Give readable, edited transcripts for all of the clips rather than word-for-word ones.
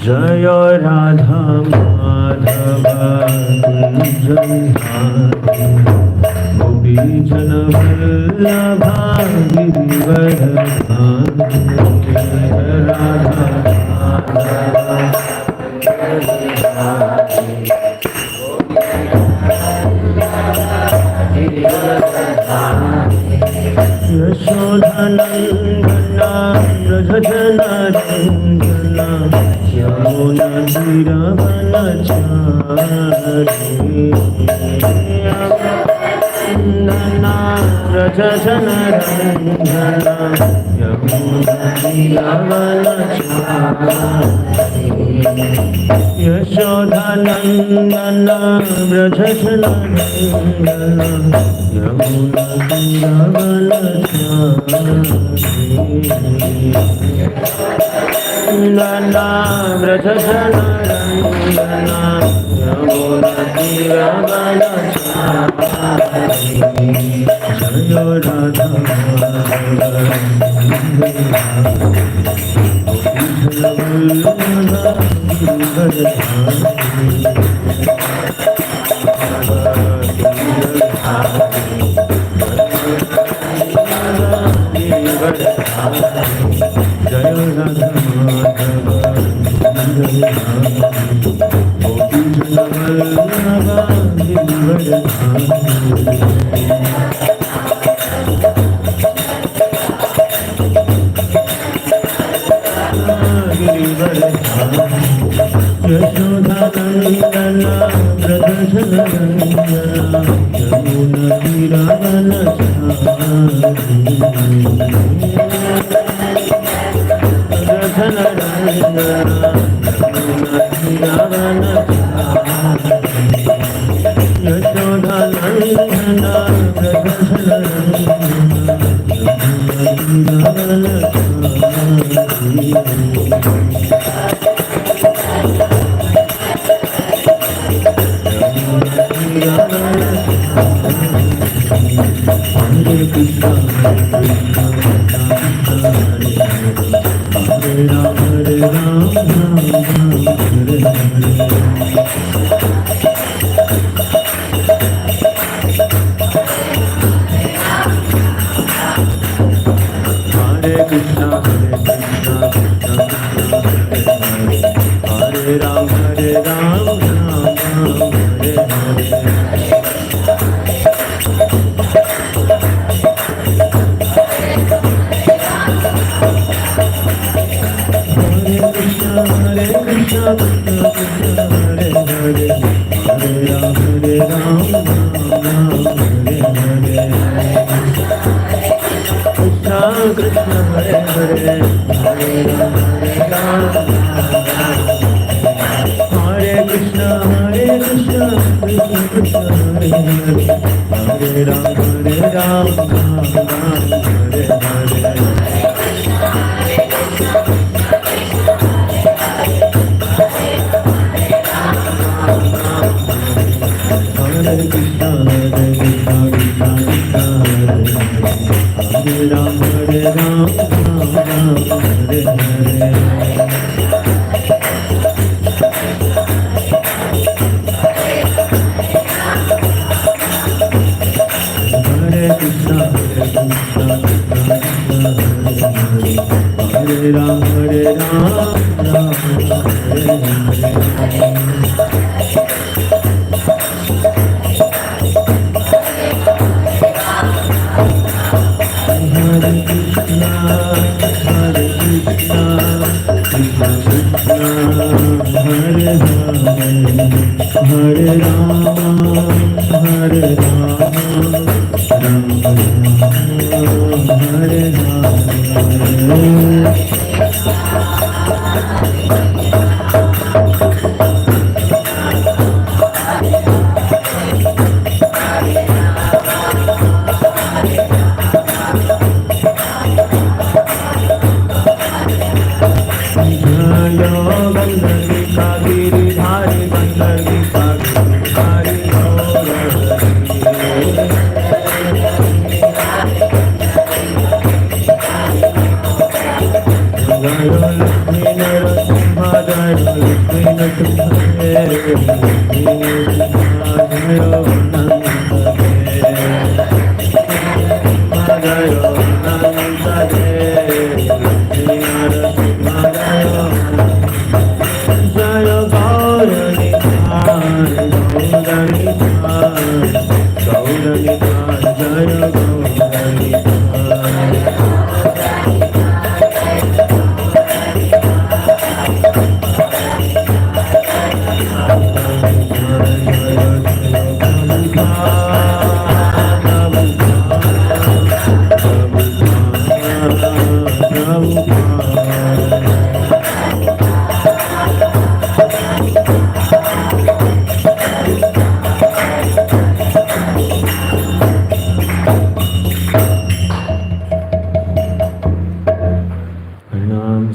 जय राधा माधव कुंज विहारी गोपी जन वल्लभा गिरिवरधारी राधा यशोधनन्दना व्रजजनरञ्जना यमुनतीरवनचारी नन्दना व्रजजनरञ्जना यमुनतीरवनचारी यशोधनन्दना व्रजजनरञ्जना नंदा व्रजजनरञ्जना यमुनतीरवनचारी जय राधा यशोधनन्दना व्रजजनरञ्जना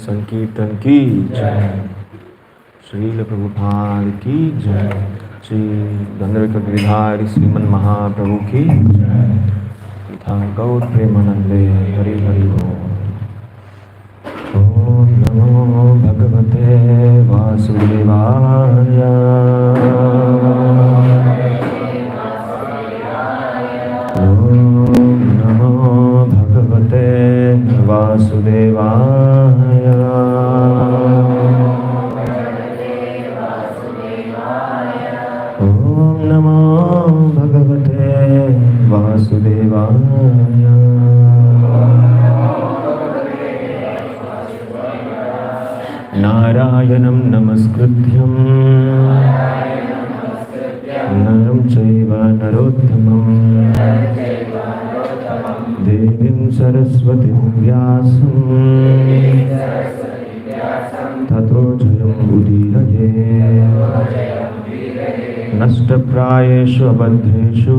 संकीर्तन की जय। श्रील प्रभुपाद की जय। श्री गंधर्व गिरिधारी श्रीमन महाप्रभु की जय। तथा गौर प्रेमानंदे हरि हरि बोल। ओम नमो भगवते वासुदेवाय। ओम नमो भगवते वासुदेवाय। ओम नमो भगवते वासुदेवाय। नारायणं नमस्कृत्यं नरं चैव नरोत्तमं देवीं सरस्वतीं व्यासं ततो जयमुदीरये। नष्टप्रायेषु अबद्धेषु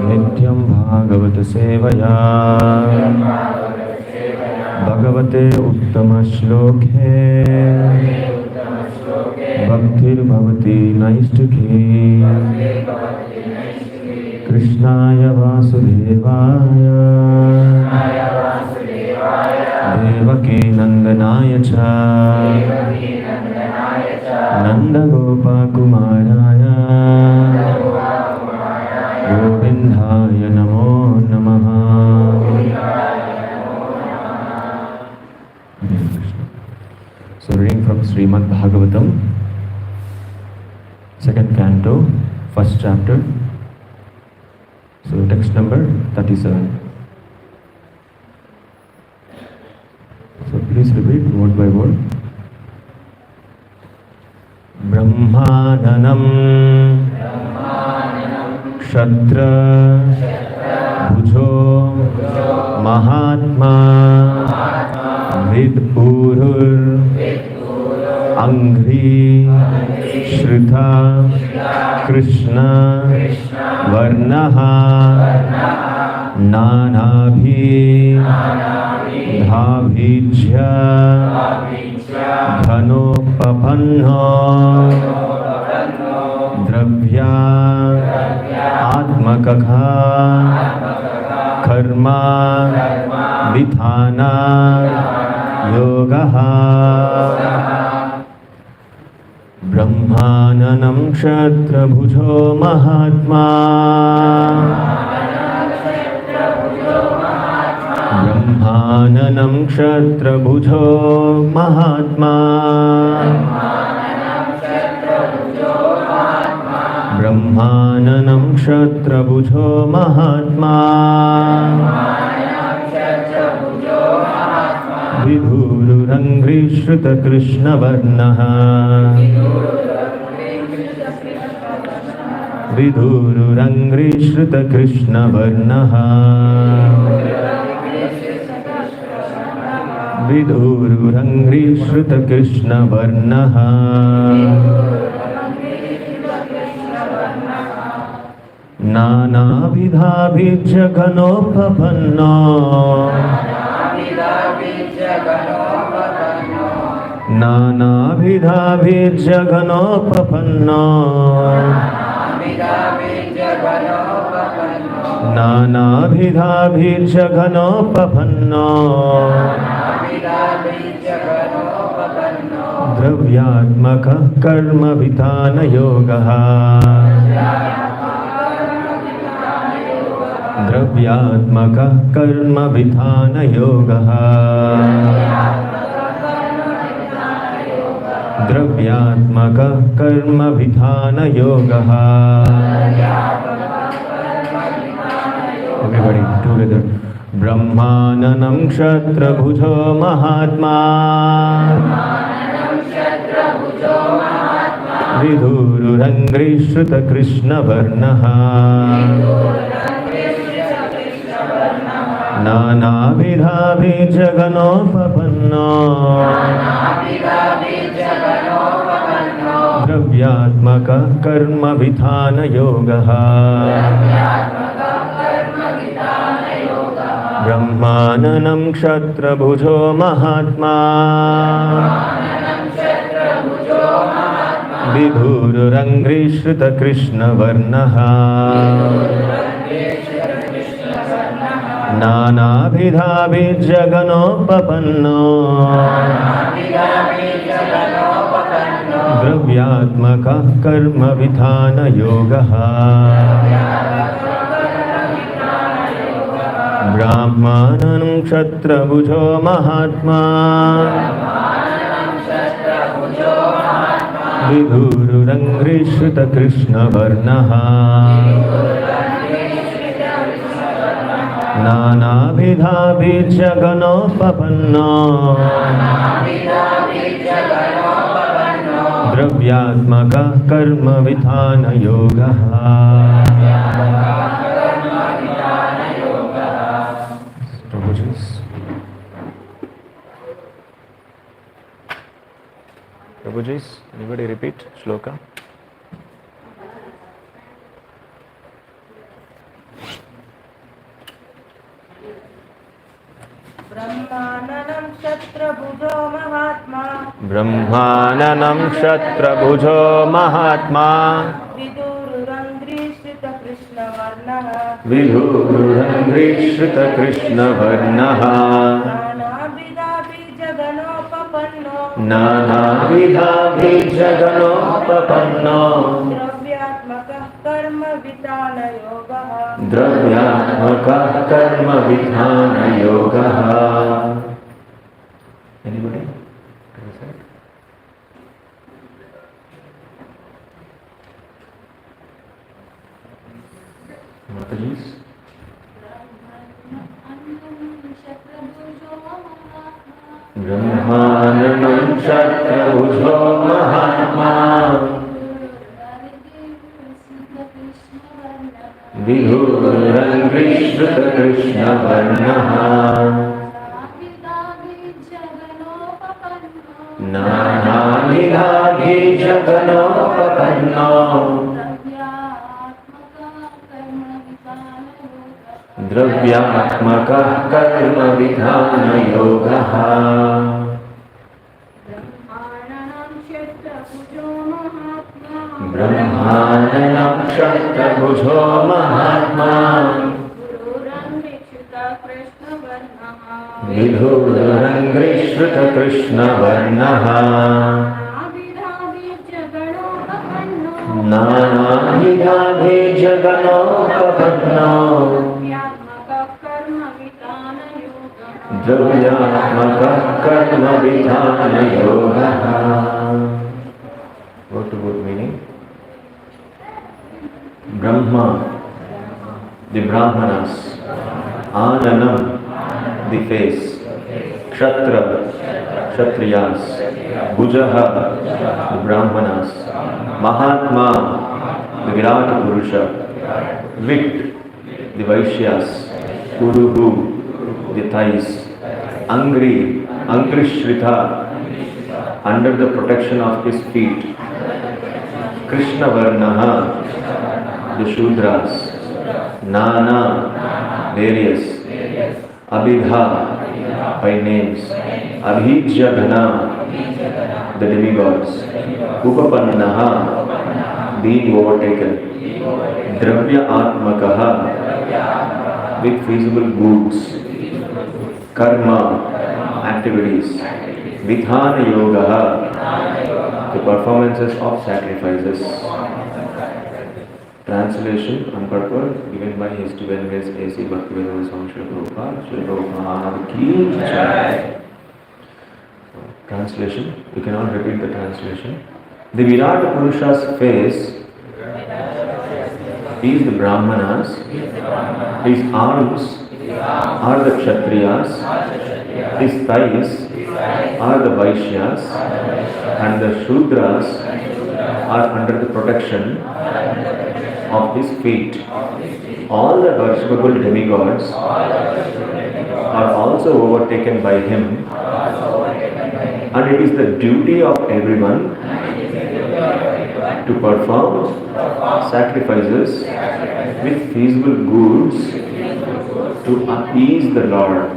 नित्यं भागवत सेवया भगवते उत्तम श्लोके भक्तिर्भवति नैष्ठिकी। कृष्णाय वासुदेवाय देवकी नंदनाय च नंदगोपकुमाराय गोविन्दाय नमो नमः। So reading from Srimad Bhagavatam, second canto, first chapter. So text number 37. So please repeat word by word. Brahmananam Kshatra Bhujo Mahatma Vidpurur Angri Shritha Krishna Varnaha Nanabhi Dhavijya Dhanopapanno Dravya Atmakakha Karma Vidhana Yogaha. Brahmananam Kshatra Bhujo Mahatma. Brahmananam Kshatra Bhujo Mahatma. Brahmananam Kshatra Bhujo Mahatma. Vidhururangri Shrita Krishna Varnaha. Vidhururangri Shrita Krishna Varnaha. Vidhururangri Shrita Krishna Varnaha. Nana vidha vijya ganopapanno. नानाविधा बीजगणोपपन्नो नानाविधा बीजगणोपपन्नो द्रव्यात्मकः कर्मविधानयोगः द्रव्यात्मकः कर्मविधानयोगः द्रव्यात्मकः कर्मविधानयोगः. Everybody together. Brahmananam Kshatrabhujo Mahatma. Vidhururangri Shrita Krishna Varnaha. Nanavidha Bijaganopapanno. Dravyatmaka Karma Vidhana Yogaha. ब्रह्माननं क्षत्रभुजो Mahatma विधुरङ्घ्रिश्रुतकृष्णवर्णः नानाविधाभिजगनोपपन्नो द्रव्यात्मकः कर्मविधानयोगः ब्राह्मणं क्षत्रभुजो Mahatma विधुरङ्घ्रिश्रुतकृष्णवर्णः नानाविधाभिजगनोपपन्नो द्रव्यात्मकः कर्मविधानयोगः Prabhuji's, anybody repeat shloka? ब्रह्माननं क्षत्रभुजो Mahatma ब्रह्माननं क्षत्रभुजो Mahatma विधुरङ्घ्रिश्रुतकृष्णवर्णः विधुरङ्घ्रिश्रुतकृष्णवर्णः नानाविधाभिजगनोपपन्नो द्रव्यात्मकः कर्मविधानयोगः द्रव्यात्मकः कर्मविधानयोगः. Anybody? Mataji's? ब्रह्माननं क्षत्रभुजो Mahatma विधुरङ्घ्रिश्रुतकृष्णवर्णः नानाविधाभिजगनोपपन्नो द्रव्यात्मकः कर्मविधानयोगः. ब्रह्माननं क्षत्रभुजो Mahatma विधुरङ्घ्रिश्रुतकृष्णवर्णः नानाविधाभिजगनोपपन्नो द्रव्यात्मकः कर्मविधानयोगः. What about meaning? Brahma, the Brahmanas. Ananam, the face. Kshatrā, Kshatriyas. Bhujaha, the Brahmanas. Mahatma, the Virata Purusha. Vit, the Vaishyas. Uruhu, the thighs. Angri, Angrishrita, under the protection of his feet. Krishna Varnaha, the Shudras. Nana, various. Abhidha, by names. Abhijagana, the demigods. Upapannaha, being overtaken. Dravya Atmakaha, with feasible goods. Karma, activities. Vidhana Yogaha, the performances of sacrifices. Translation on purpose given by His Divine Grace A.C. Bhaktivedanta Swami Srila Prabhupada. Srila Prabhupada ki jai. Translation, you cannot repeat the translation. The Virata Purusha's face is the Brahmanas, his arms are the Kshatriyas, his thighs are the Vaishyas, and the Shudras are under the protection of his feet. All the worshipable demigods are also overtaken by him, and it is the duty of everyone to perform sacrifices with feasible goods to appease the Lord.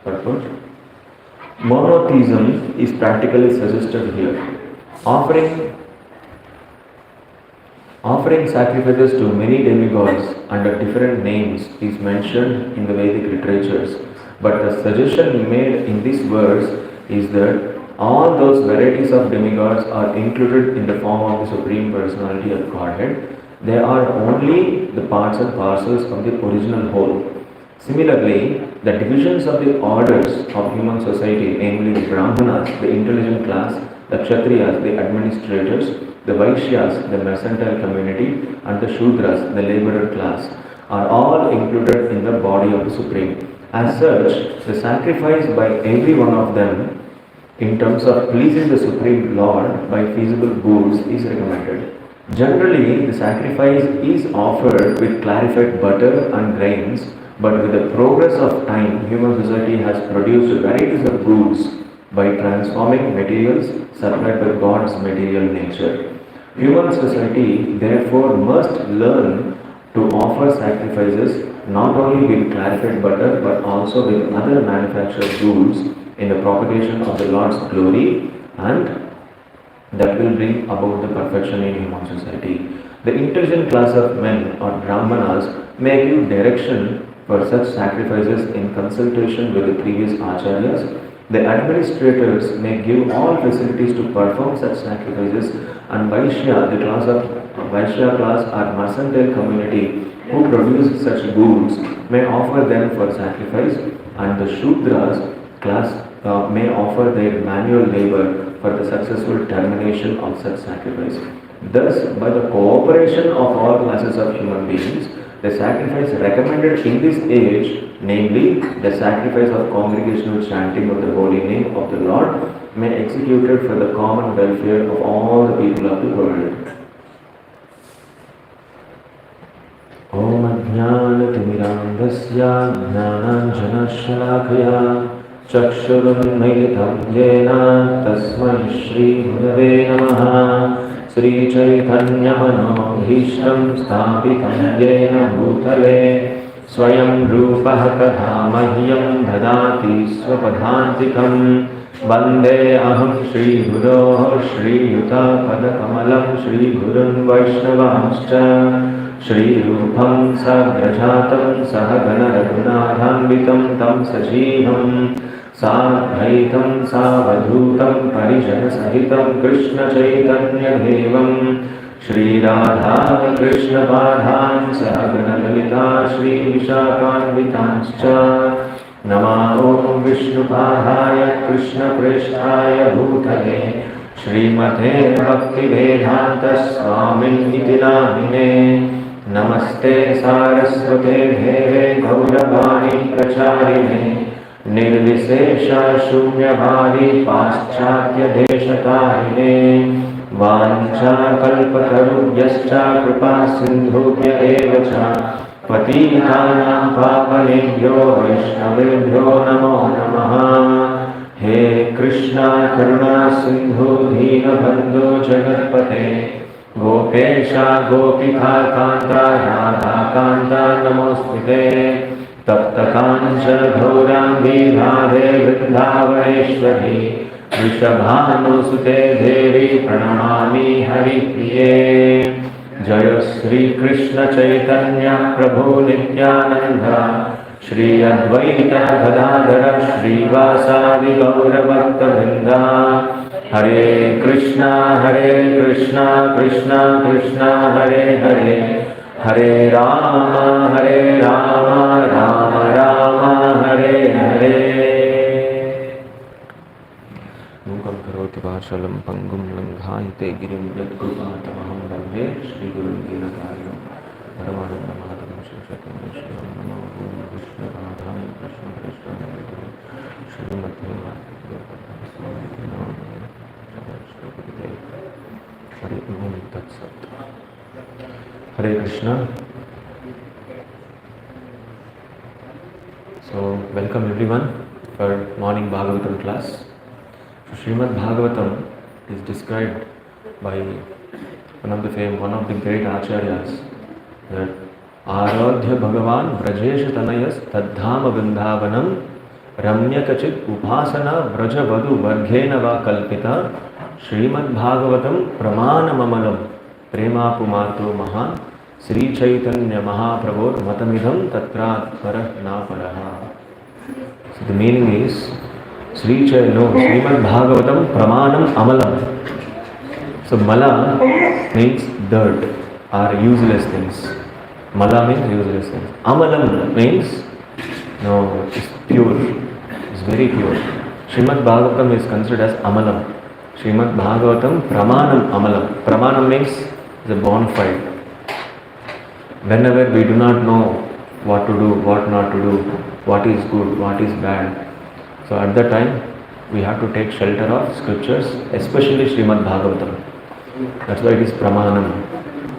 Purport. Monotheism is practically suggested here. Offering sacrifices to many demigods under different names is mentioned in the Vedic literatures, but the suggestion made in this verse is that all those varieties of demigods are included in the form of the Supreme Personality of Godhead. They are only the parts and parcels of the original whole. Similarly, the divisions of the orders of human society, namely the Brahmanas, the intelligent class, the Kshatriyas, the administrators, the Vaishyas, the mercantile community, and the Shudras, the laborer class, are all included in the body of the Supreme. As such, the sacrifice by every one of them in terms of pleasing the Supreme Lord by feasible goods is recommended. Generally, the sacrifice is offered with clarified butter and grains, but with the progress of time, human society has produced varieties of goods by transforming materials supplied by God's material nature. Human society therefore must learn to offer sacrifices not only with clarified butter but also with other manufactured goods in the propagation of the Lord's glory, and that will bring about the perfection in human society. The intelligent class of men or Brahmanas may give direction for such sacrifices in consultation with the previous acharyas. The administrators may give all facilities to perform such sacrifices, and Vaishya, the class of Vaishya class or mercantile community who produce such goods may offer them for sacrifice, and the Shudras class may offer their manual labor for the successful termination of such sacrifice. Thus, by the cooperation of all classes of human beings, the sacrifice recommended in this age, namely the sacrifice of congregational chanting of the holy name of the Lord, may be executed for the common welfare of all the people of the world. Om Ajnana-timirandasya Jnananjana-shalakaya Chakshurunmilitam Yena Tasmai Shri Gurave Namaha Sri Chaitanya Manobhishtam Sthapitam Yena Bhutale Swayam Rupah Katha Mahyam Dadati Swapadhantikam Vande Aham Shri Guroh Shri Yuta Padakamalam Shri Gurun Vaishnavamscha Shri Rupam Sagrajatam Sahagana Raghunathanvitam Tam Sajivam Sadhaitam Savadhutam Parijana Sahitam Krishna Chaitanya Devam Shri Radha Krishna Padhan Sahagana Lalita Shri Vishakhanvitanscha Namo Vishnu Padhaya Krishna Preshthaya Bhutale Srimate Bhakti Vedanta Swamin Iti Namine Namaste Saraswate Deve Gauravani Pracharine Nirvisesha Shunyavadi Paschatya Deshatarine Vancha Kalpatarubhyascha Kripa Sindhubhya Evacha Patitanam Papanebhyo Vaishnavebhyo Namo Namaha He Krishna Karuna Sindhu Dheena Bandhu Jagatpate Gopesha Gopika Kanta Radha Kanta Namostute Tapta Kancha Gaurangi Radhe Vrindavaneshwari Vrishabhanusute Devi Pranamami Hari Priye Jaya Sri Krishna Chaitanya Prabhu Nityananda Shri Advaita Gadadhara Shri Vasadi Gaura Bhakta Vrinda Hare Krishna Krishna Krishna Hare Hare Hare Rama Rama Rama Hare Hare Mukam karoti vachalam pangum langhaite girim yadgurvatamaham vande Shri Guru Girakaryo Paramananda Madham Shishakam Vishnu Namo Vishnu Radham Krishna Krishna Shri Madhya Hare Om Tat Sat Hare Krishna. So, welcome everyone for morning Bhagavatam class. So, Srimad Bhagavatam is described by one of the great acharyas that Aradhya Bhagavan Vrajesha Tanayas Tadhama Vrindavanam Ramyakachit Upasana Vrajavadu Varghena Va Kalpita Srimad Bhagavatam Pramana Mamalam Prema Pumarto Maha Sri Chaitanya Mahaprabhu Matamidham Tatrat Parah Na Paraha. So the meaning is Srimad Bhagavatam Pramanam Amalam. So Mala means dirt or useless things. Mala means useless things. Amalam means it's pure. It's very pure. Srimad Bhagavatam is considered as Amalam. Srimad Bhagavatam Pramanam Amalam. Pramanam means the bonfire. Whenever we do not know what to do, what not to do, what is good, what is bad, so at that time we have to take shelter of scriptures, especially Srimad Bhagavatam. That's why it is Pramanam.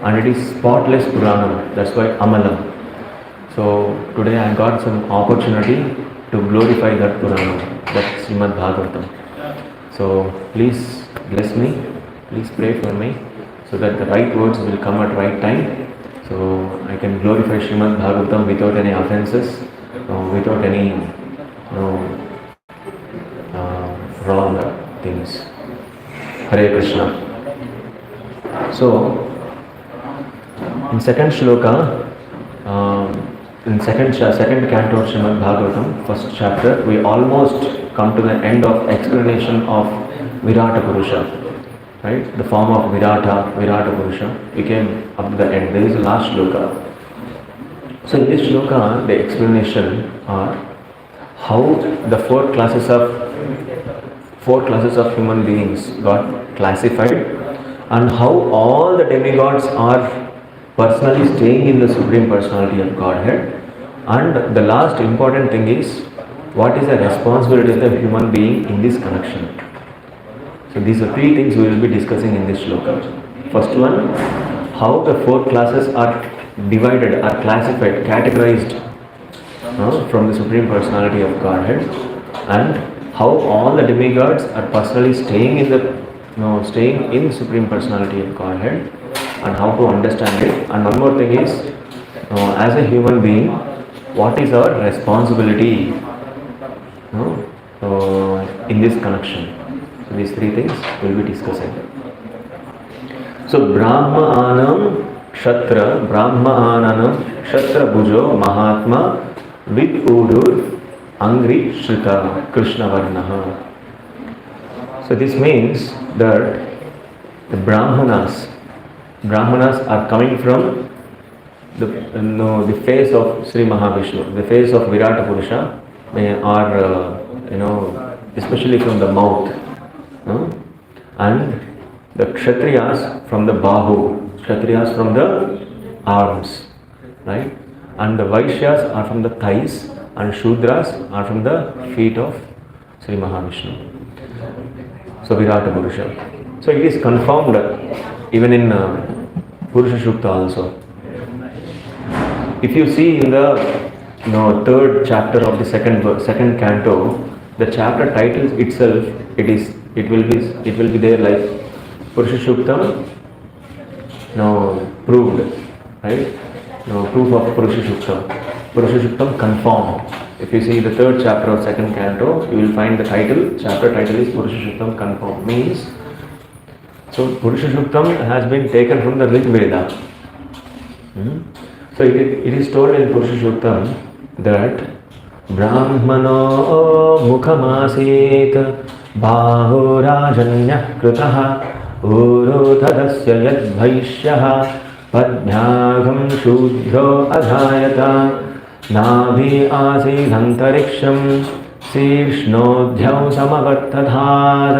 And it is spotless Puranam. That's why Amalam. So today I got some opportunity to glorify that Puranam, that Srimad Bhagavatam. So please bless me, please pray for me, so that the right words will come at right time, so I can glorify Srimad Bhagavatam without any offenses, without any wrong things. Hare Krishna. So in second shloka, in second canto of Srimad Bhagavatam, first chapter, we almost come to the end of explanation of Virata Purusha. Right? The form of Virata Purusha. We came up to the end. There is the last shloka. So in this shloka, the explanation are how the four classes of human beings got classified, and how all the demigods are personally staying in the Supreme Personality of Godhead. And the last important thing is, what is the responsibility of the human being in this connection. So these are three things we will be discussing in this shloka. First one, how the four classes are divided, are classified, categorized from the Supreme Personality of Godhead, and how all the demigods are personally staying in Supreme Personality of Godhead, and how to understand it. And one more thing is, as a human being, what is our responsibility in this connection. So these three things we will be discussing. So Brahmanam Kshatra Bhujo Mahatma Vid Udur Angri Shrita Krishna Varnaha. So this means that the Brahmanas are coming from the face of Sri Mahavishnu, the face of Virata Purusha, or especially from the mouth. And the Kshatriyas from the Bahu, Kshatriyas from the arms, right? And the Vaishyas are from the thighs, and Shudras are from the feet of Sri Mahavishnu. So Virata Purusha. So it is confirmed even in Purusha Shukta also. If you see in the third chapter of the second canto, the chapter title itself, it will be there like Purusha Shuktam proved, right? Proof of Purusha Shuktam. Purusha Shuktam confirmed. If you see the third chapter of second canto, you will find the chapter title is Purusha Shuktam confirmed. Means, so Purusha Shuktam has been taken from the Rig Veda. So it is told in Purusha Shuktam that Brahmano Mukhamasit Bahurajanya Kritaha Urutadasya Yad Vaishyaha Padbhyagam Shudro Adhayata Nabhi Asidhantariksham Sishnodhyau Samavartadhar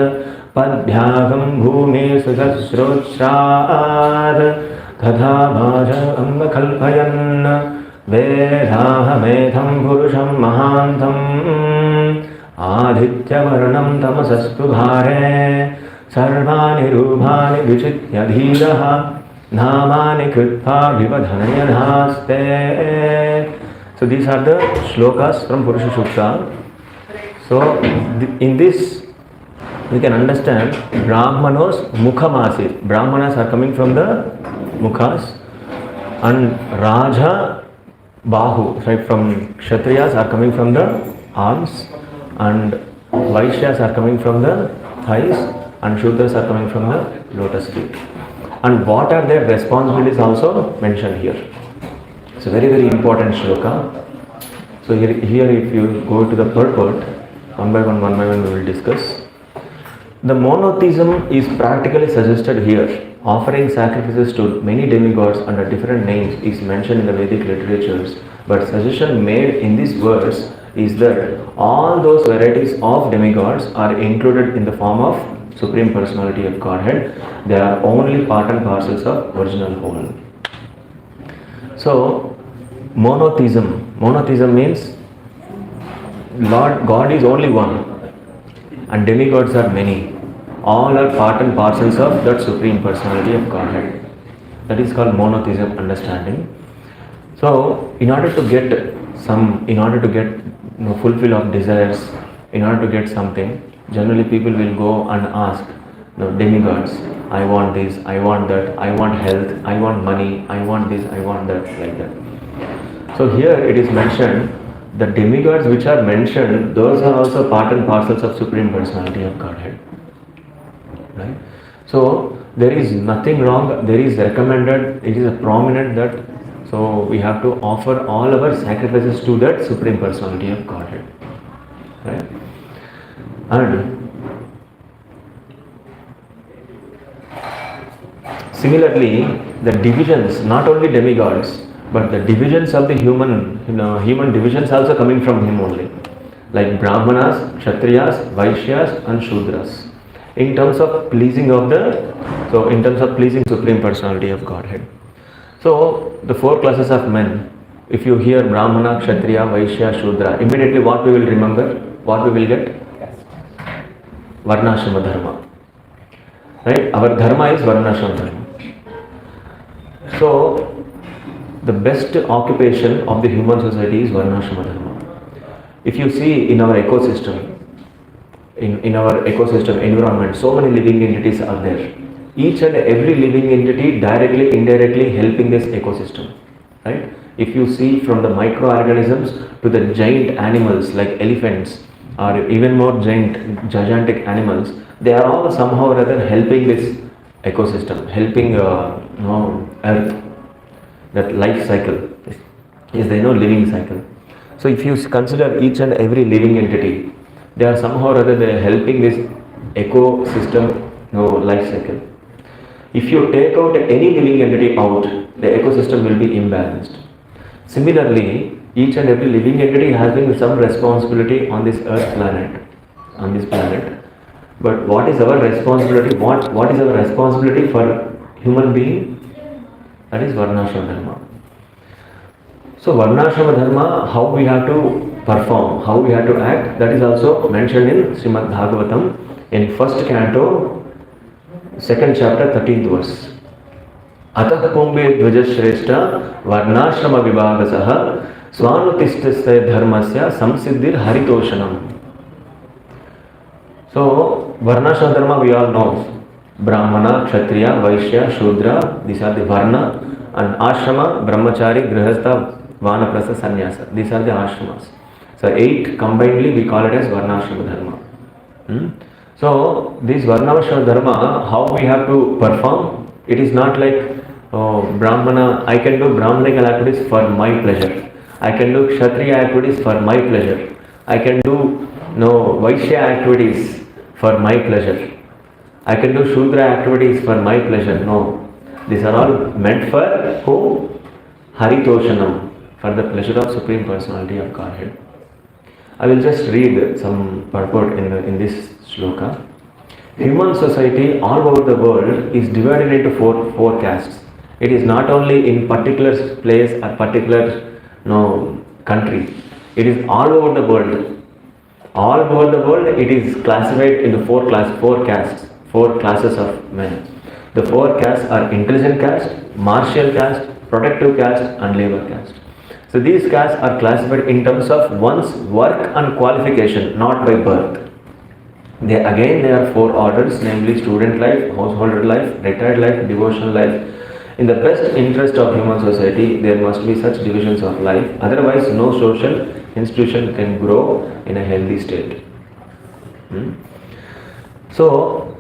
Padbhyagam Bhumi Susasrochrat Tadha Bhaja Anga Kalpayan Vedaham Purusham Mahantam Aditya Varnam Tamasastu Bhare Sarvani Rubhani Vichitya Dhiraha Namani Kritpa Vivadhanayadhaste. So these are the shlokas from Purusha Shukta. So in this we can understand Brahmanos Mukhamasi. Brahmanas are coming from the Mukhas, And Raja Bahu, right, from Kshatriyas are coming from the arms, and Vaishyas are coming from the thighs, and Shudras are coming from the lotus feet. And what are their responsibilities also mentioned here. It's a very, very important shloka. So here if you go to the purport, one by one we will discuss. The monotheism is practically suggested here. Offering sacrifices to many demigods under different names is mentioned in the Vedic literatures, but suggestion made in this verse is that all those varieties of demigods are included in the form of Supreme Personality of Godhead. They are only part and parcels of original whole. So, monotheism. Monotheism means Lord God is only one and demigods are many. All are part and parcels of that Supreme Personality of Godhead. That is called monotheism understanding. So, in order to get fulfill of desires, in order to get something, generally people will go and ask demigods, I want this, I want that, I want health, I want money, I want this, I want that, like that. So here it is mentioned, the demigods which are mentioned, those are also part and parcels of Supreme Personality of Godhead. Right? So there is nothing wrong, there is recommended, it is a prominent that, so we have to offer all our sacrifices to that Supreme Personality of Godhead. Right? And similarly, the divisions, not only demigods, but the divisions of the human divisions also coming from him only. Like Brahmanas, Kshatriyas, Vaishyas and Shudras. In terms of pleasing Supreme Personality of Godhead. So the four classes of men, if you hear Brahmana, Kshatriya, Vaishya, Shudra, immediately what we will remember? What we will get? Varnashrama Dharma. Right? Our Dharma is Varnashrama Dharma. So the best occupation of the human society is Varnashrama Dharma. If you see in our ecosystem, environment, so many living entities are there. Each and every living entity directly, indirectly helping this ecosystem. Right? If you see from the microorganisms to the giant animals like elephants or even more gigantic animals, they are all somehow or other helping this ecosystem, helping Earth, that life cycle is the living cycle. So if you consider each and every living entity, they are somehow or other they are helping this ecosystem life cycle. If you take out any living entity out, the ecosystem will be imbalanced. Similarly, each and every living entity has been some responsibility on this Earth planet, But what is our responsibility? What is our responsibility for human being? That is Varnashrama Dharma. So Varnashrama Dharma, how we have to perform, how we have to act, that is also mentioned in Srimad Bhagavatam in 1st canto, 2nd chapter, 13th verse. Atah Pumbe Dvajashreshta Varnashrama Vibhagasaha Swanutishtasya Dharmasya Samsiddhir Haritoshanam. So Varnashrama Dharma we all know. Brahmana, Kshatriya, Vaishya, Shudra, these are the Varna, and Ashrama, Brahmachari, Grihastha, Vanaprastha, Sannyasa. These are the ashramas. So 8 combinedly we call it as Varnashrama Dharma. So this Varnashrama Dharma, how we have to perform, it is not like Brahmana, I can do Brahmanical activities for my pleasure. I can do Kshatriya activities for my pleasure. I can do Vaishya activities for my pleasure. I can do Shudra activities for my pleasure. No. These are all meant for who? Haritoshanam, for the pleasure of Supreme Personality of Godhead. I will just read some purport in this shloka. Human society all over the world is divided into four castes. It is not only in particular place or particular country. It is all over the world. All over the world it is classified into four castes. 4 classes of men. The 4 castes are intelligent caste, martial caste, protective caste and labor caste. So these castes are classified in terms of one's work and qualification, not by birth. There are 4 orders, namely student life, householder life, retired life, devotional life. In the best interest of human society, there must be such divisions of life. Otherwise, no social institution can grow in a healthy state. So,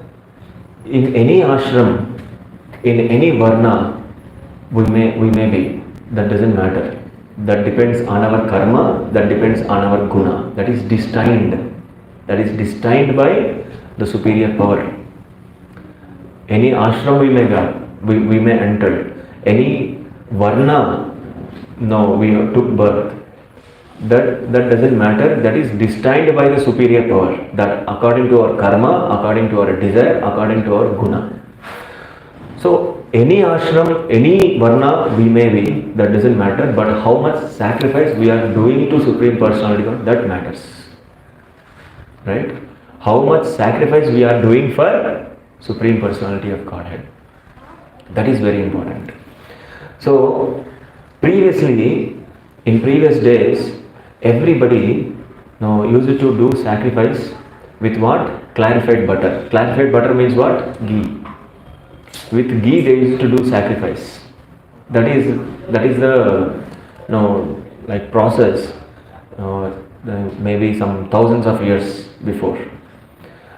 in any ashram, in any varna, we may be. That doesn't matter. That depends on our karma. That depends on our guna. That is destined. That is destined by the superior power. Any ashram we may enter. Any varna, no, we took birth. That doesn't matter. That is destined by the superior power. That according to our karma, according to our desire, according to our guna. So any ashram, any varna we may be, that doesn't matter. But how much sacrifice we are doing to Supreme Personality God, that matters. Right? How much sacrifice we are doing for Supreme Personality of Godhead. That is very important. So previously, in previous days, everybody used to do sacrifice with what? Clarified butter. Clarified butter means what? Ghee. With ghee they used to do sacrifice. That is the like process maybe some thousands of years before.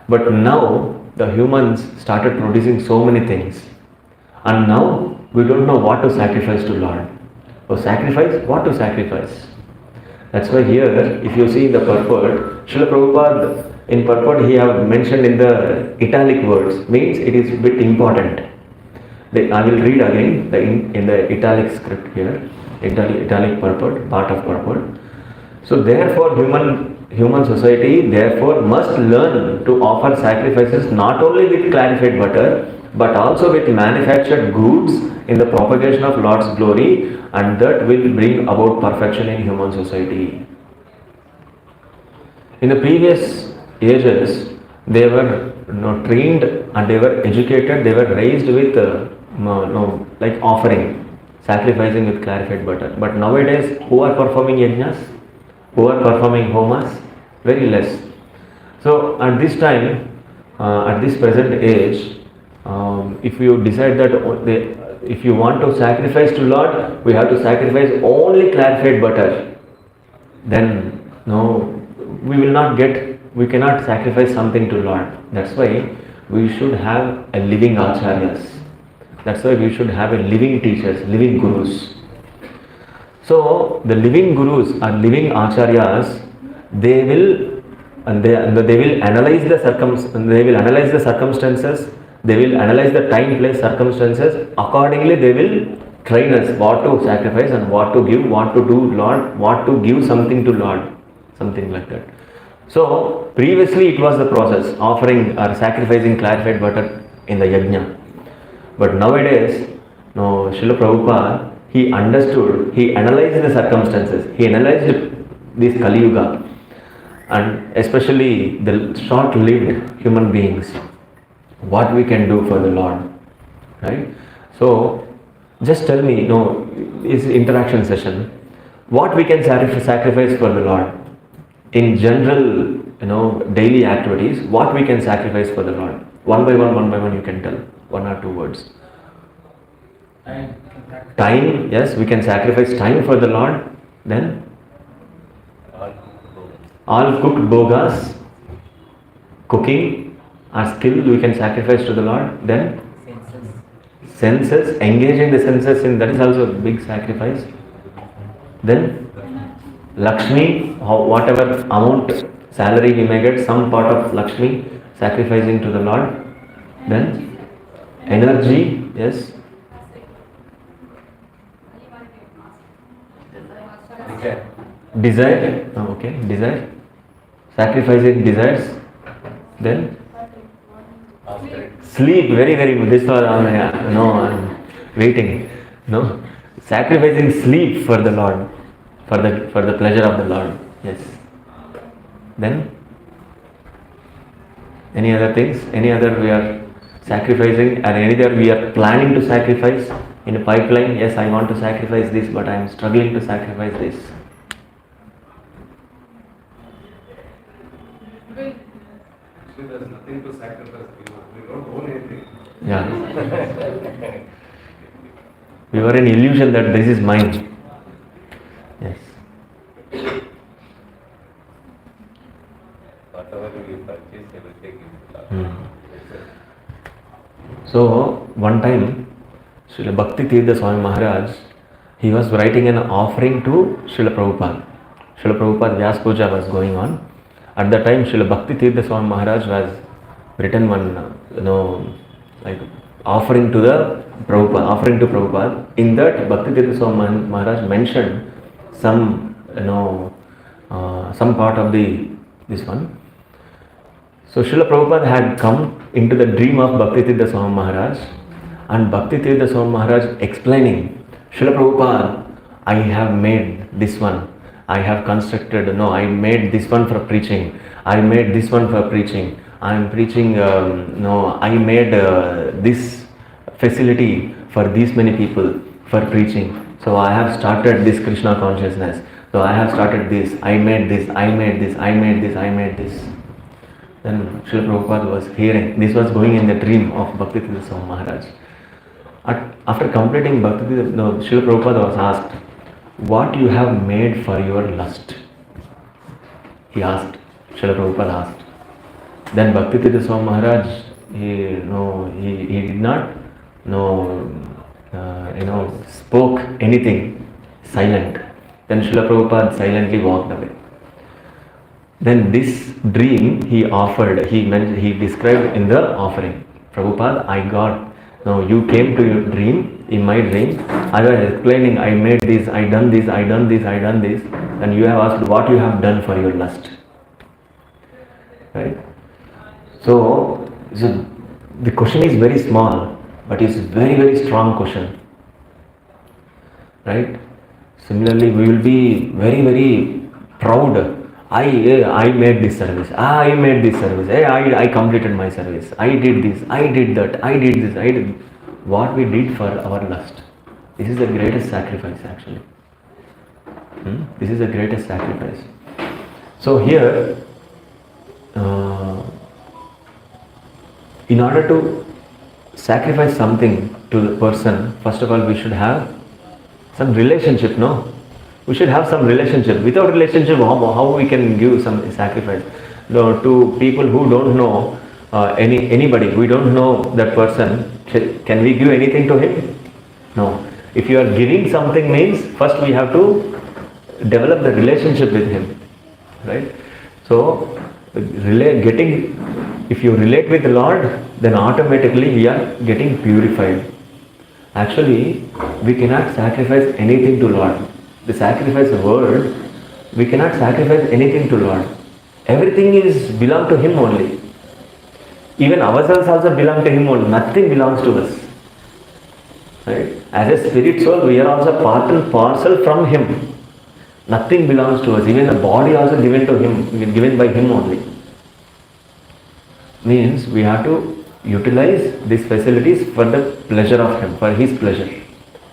But now the humans started producing so many things, and now we don't know what to sacrifice to Lord. Or sacrifice? What to sacrifice? That's why here, if you see in the purport, Srila Prabhupada in purport he have mentioned in the italic words, means it is a bit important. I will read again in the italic script here, italic purport, part of purport. So therefore human society therefore must learn to offer sacrifices not only with clarified butter but also with manufactured goods in the propagation of Lord's glory, and that will bring about perfection in human society. In the previous ages, they were trained and they were educated, they were raised with like offering, sacrificing with clarified butter. But nowadays, who are performing yajnas? Who are performing homas? Very less. So at this time, at this present age, if you decide that if you want to sacrifice to Lord, we have to sacrifice only clarified butter, then we cannot sacrifice something to Lord. That's why we should have a living acharyas. That's why we should have a living teachers, living gurus. So the living gurus or living acharyas, they will analyze the circumstances. They will analyze the time, place, circumstances. Accordingly, they will train us what to sacrifice and what to give, what to do Lord, what to give something to Lord, something like that. So previously it was the process, offering or sacrificing clarified butter in the yajna. But nowadays, Srila Prabhupada, he understood, he analyzed the circumstances, he analyzed this Kali Yuga, and especially the short-lived human beings, what we can do for the Lord, right? So just tell me, is interaction session, what we can sacrifice for the Lord in general, daily activities, what we can sacrifice for the Lord. One by one you can tell, 1 or 2 words. Time, yes, we can sacrifice time for the Lord. Then all cooked bogas, cooking or skill we can sacrifice to the Lord. Then senses, engaging the senses in that is also a big sacrifice. Then Lakshmi, whatever amount salary we may get, some part of Lakshmi sacrificing to the Lord. Then energy, yes. Desire, okay, desire, sacrificing desires. Then sleep, very good. This was I'm waiting. Sacrificing sleep for the Lord, for the pleasure of the Lord. Yes. Then any other things? Any other we are sacrificing, or any other we are planning to sacrifice in a pipeline? Yes, I want to sacrifice this, but I am struggling to sacrifice this. There's nothing to sacrifice. We don't own anything. Yeah. We were in illusion that this is mine. Yes. Whatever we purchase, everything is So, one time, Srila Bhakti Tirtha Swami Maharaj, he was writing an offering to Srila Prabhupada. Srila Prabhupada Vyas Puja was going on. At that time, Srila Bhakti Tirtha Swami Maharaj was written one, like offering to the Prabhupada, offering to Prabhupada. In that, Bhakti Tirtha Swami Maharaj mentioned some, some part of this one. So Srila Prabhupada had come into the dream of Bhakti Tirtha Swami Maharaj, and Bhakti Tirtha Swami Maharaj explaining, Srila Prabhupada, I have made this one. I have constructed, I made this one for preaching. I made this one for preaching. I am preaching, I made this facility for these many people for preaching. So I have started this Krishna consciousness. So I have started this. I made this, I made this, I made this, I made this. Then Srila Prabhupada was hearing. This was going in the dream of Bhakti Tirtha Swami Maharaj. After completing Bhakti Tirtha, Srila Prabhupada was asked, what you have made for your lust? He asked. Srila Prabhupada asked. Then Bhakti Tirtha Swami Maharaj, he did not, spoke anything, silent. Then Srila Prabhupada silently walked away. Then this dream he described in the offering. Prabhupada, I got, you came to your dream, in my dream, I was explaining, I made this, I done this, I done this, I done this, and you have asked what you have done for your lust. Right? So the question is very small, but it's very, very strong question. Right? Similarly, we will be very, very proud. I made this service. I made this service. I completed my service. I did this. I did that. I did this. I did. What we did for our lust. This is the greatest sacrifice actually. This is the greatest sacrifice. So here, in order to sacrifice something to the person, first of all we should have some relationship, no? We should have some relationship. Without relationship, how we can give some sacrifice? To people who don't know anybody, we don't know that person, can we give anything to him? No. If you are giving something means, first we have to develop the relationship with him. Right? So, if you relate with the Lord, then automatically we are getting purified. Actually, we cannot sacrifice anything to Lord. The sacrifice word, we cannot sacrifice anything to Lord. Everything is belong to Him only. Even ourselves also belong to Him only. Nothing belongs to us. Right? As a spirit soul, we are also part and parcel from Him. Nothing belongs to us. Even the body also given to Him, given by Him only. Means we have to utilize these facilities for the pleasure of Him, for His pleasure.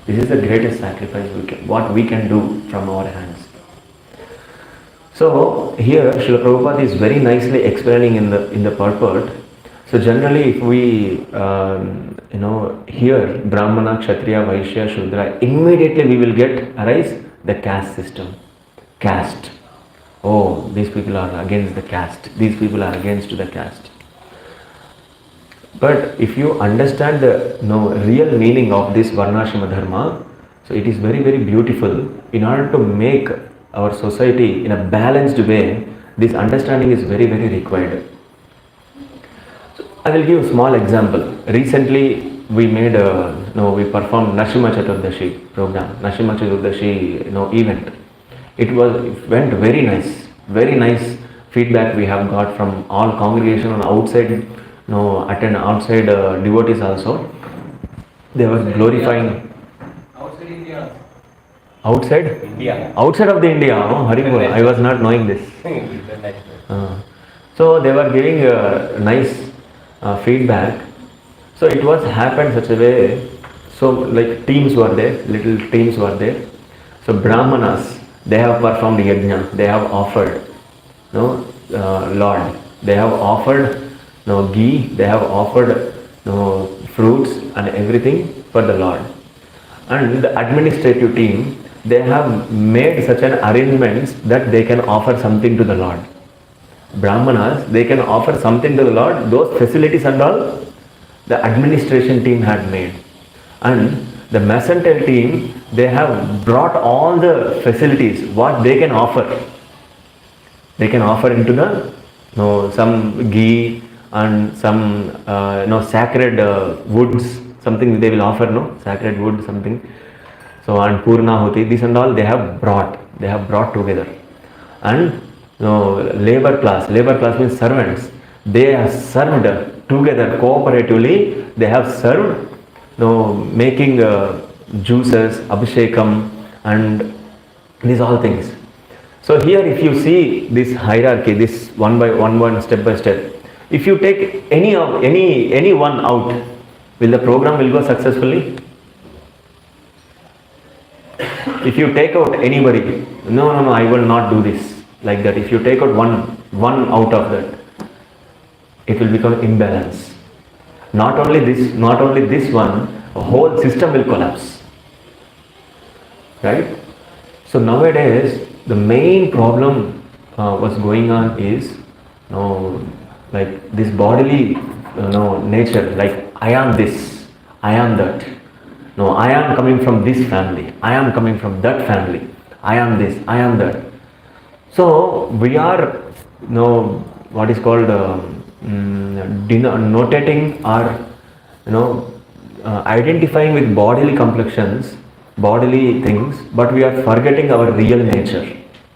This is the greatest sacrifice what we can do from our hands. So here Srila Prabhupada is very nicely explaining in the purport. So generally if we hear Brahmana, Kshatriya, Vaishya, Shudra, immediately we will arise the caste system. Caste. Oh, these people are against the caste. These people are against the caste. But if you understand the real meaning of this Varnashrama Dharma, so it is very, very beautiful. In order to make our society in a balanced way, this understanding is very, very required. So I will give a small example. Recently, we performed Nrsimha Chaturdashi program, Nrsimha Chaturdashi event. It went very nice feedback we have got from all congregation on outside. Outside devotees also. They were glorifying. outside India. Outside? India. Outside of the India. Oh, Haribol. I was not knowing this. So they were giving nice feedback. So it was happened such a way. So like teams were there, little teams were there. So Brahmanas, they have performed yajna. They have offered, Lord. They have offered ghee, they have offered fruits and everything for the Lord. And the administrative team, they have made such an arrangements that they can offer something to the Lord. Brahmanas, they can offer something to the Lord. Those facilities and all, the administration team had made. And the mercantile team, they have brought all the facilities, what they can offer. They can offer into the, some ghee and some, sacred woods, something they will offer, sacred wood, something. So, and Purnahuti, this and all they have brought together. And labor class means servants. They have served together cooperatively. They have served, making juices, abhishekam, and these all things. So here, if you see this hierarchy, this one by one, step by step, if you take any one out, will the program will go successfully? If you take out anybody, no, I will not do this. Like that, if you take out one out of that, it will become imbalance. Not only this one, a whole system will collapse. Right? So nowadays, the main problem what's going on is, like this bodily, nature. Like I am this, I am that. No, I am coming from this family. I am coming from that family. I am this, I am that. So we are, what is called notating or, identifying with bodily complexions, bodily things, but we are forgetting our real nature.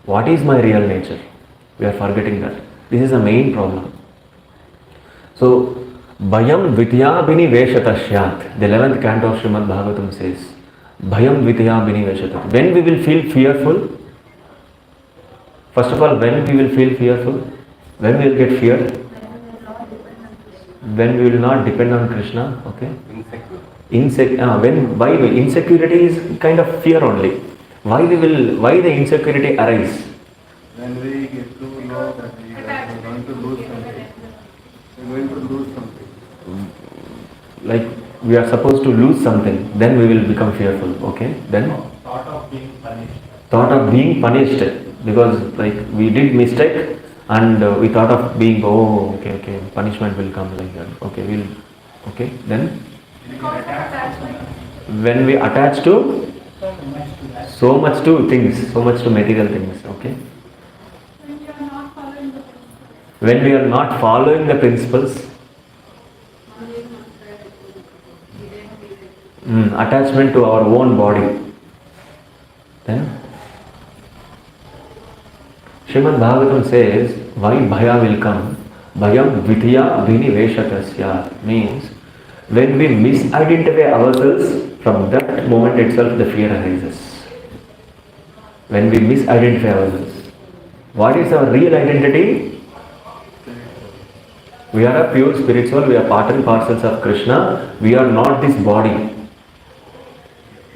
What is my real nature? We are forgetting that. This is the main problem. So, Bhayam Vitya Biniveshatashyat, the 11th canto of Srimad Bhagavatam says, Bhayam Vitya Biniveshatashyat. When we will feel fearful, first of all, when we will feel fearful, when we will get fear, when we will not depend on Krishna, okay? Why insecurity is kind of fear only. Why the insecurity arise? When we get to know that we are going to lose something. Like we are supposed to lose something, then we will become fearful, okay? Then Thought of being punished. Thought of being punished, because like we did mistake and we thought of being, okay, punishment will come like that. Okay, then when we attach to so much to things, so much to material things, okay? When we are not following the principles, attachment to our own body, then Srimad Bhagavatam says, why bhaya will come? Bhayam vidya viniveshatasya means when we misidentify ourselves, from that moment itself the fear arises. When we misidentify ourselves. What is our real identity? We are a pure spirit soul, we are part and parcels of Krishna. We are not this body.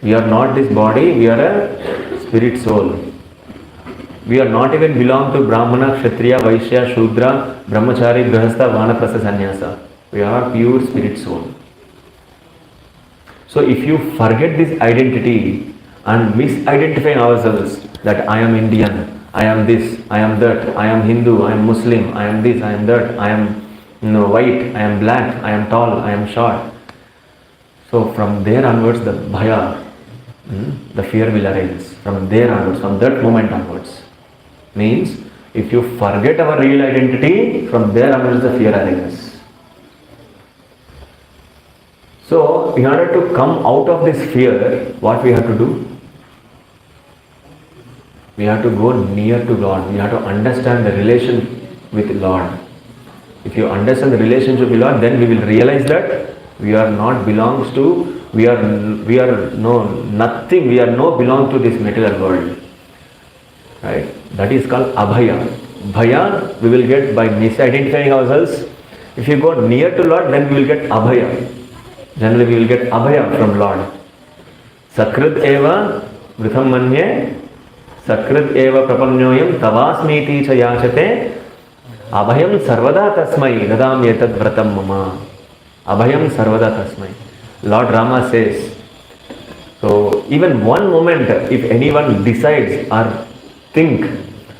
We are not this body, we are a spirit soul. We are not even belong to Brahmana, Kshatriya, Vaishya, Shudra, Brahmachari, Grihastha, Vanaprastha, Sannyasa. We are pure spirit soul. So if you forget this identity and misidentify ourselves that I am Indian, I am this, I am that, I am Hindu, I am Muslim, I am this, I am that, I am white, I am black, I am tall, I am short. So from there onwards the bhaya, the fear will arise. From there onwards, from that moment onwards. Means if you forget our real identity, from there onwards the fear arises. So in order to come out of this fear, what we have to do? We have to go near to Lord. We have to understand the relation with Lord. If you understand the relationship with Lord, then we will realize that we are not belongs to, we are no nothing, we are no belong to this material world. Right? That is called abhaya. Bhaya we will get by misidentifying ourselves. If you go near to Lord, then we will get abhaya. Generally we will get abhaya from Lord. Sakrit eva vritham manye sakrit eva prapannyoyam tavasmiti cha yachate abhayam sarvada tasmai dadam etad vratam mama. Abhayam sarvada tasmai. Lord Rama says, So even one moment, if anyone decides or think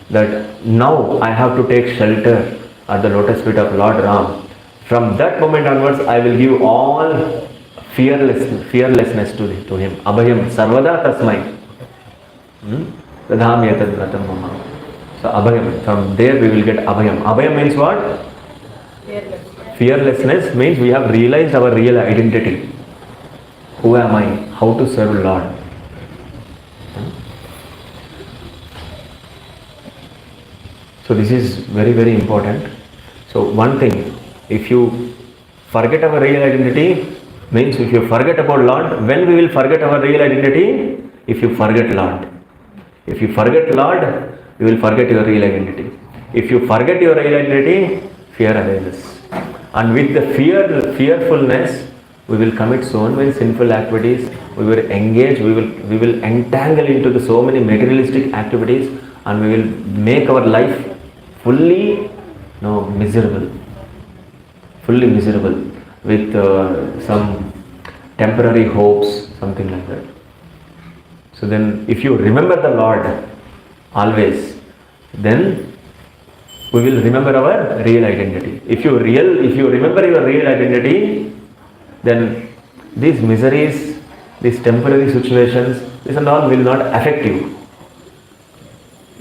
that now I have to take shelter at the lotus feet of Lord Ram, from that moment onwards I will give all fearlessness to him. Abhayam sarvada tasmai. Dadhami etad vratam mama. So abhayam, from there we will get abhayam. Abhayam means what? Fearlessness means we have realized our real identity. Who am I? How to serve Lord? So this is very, very important. So one thing, if you forget our real identity, means if you forget about Lord, when we will forget our real identity? If you forget Lord. If you forget Lord, you will forget your real identity. If you forget your real identity, fear arises. And with the fearfulness, we will commit so many sinful activities, we will engage, we will entangle into so many materialistic activities, and we will make our life fully miserable with some temporary hopes, something like that. So then if you remember the Lord always, then we will remember our real identity. If you remember your real identity, then these miseries, these temporary situations, this and all will not affect you.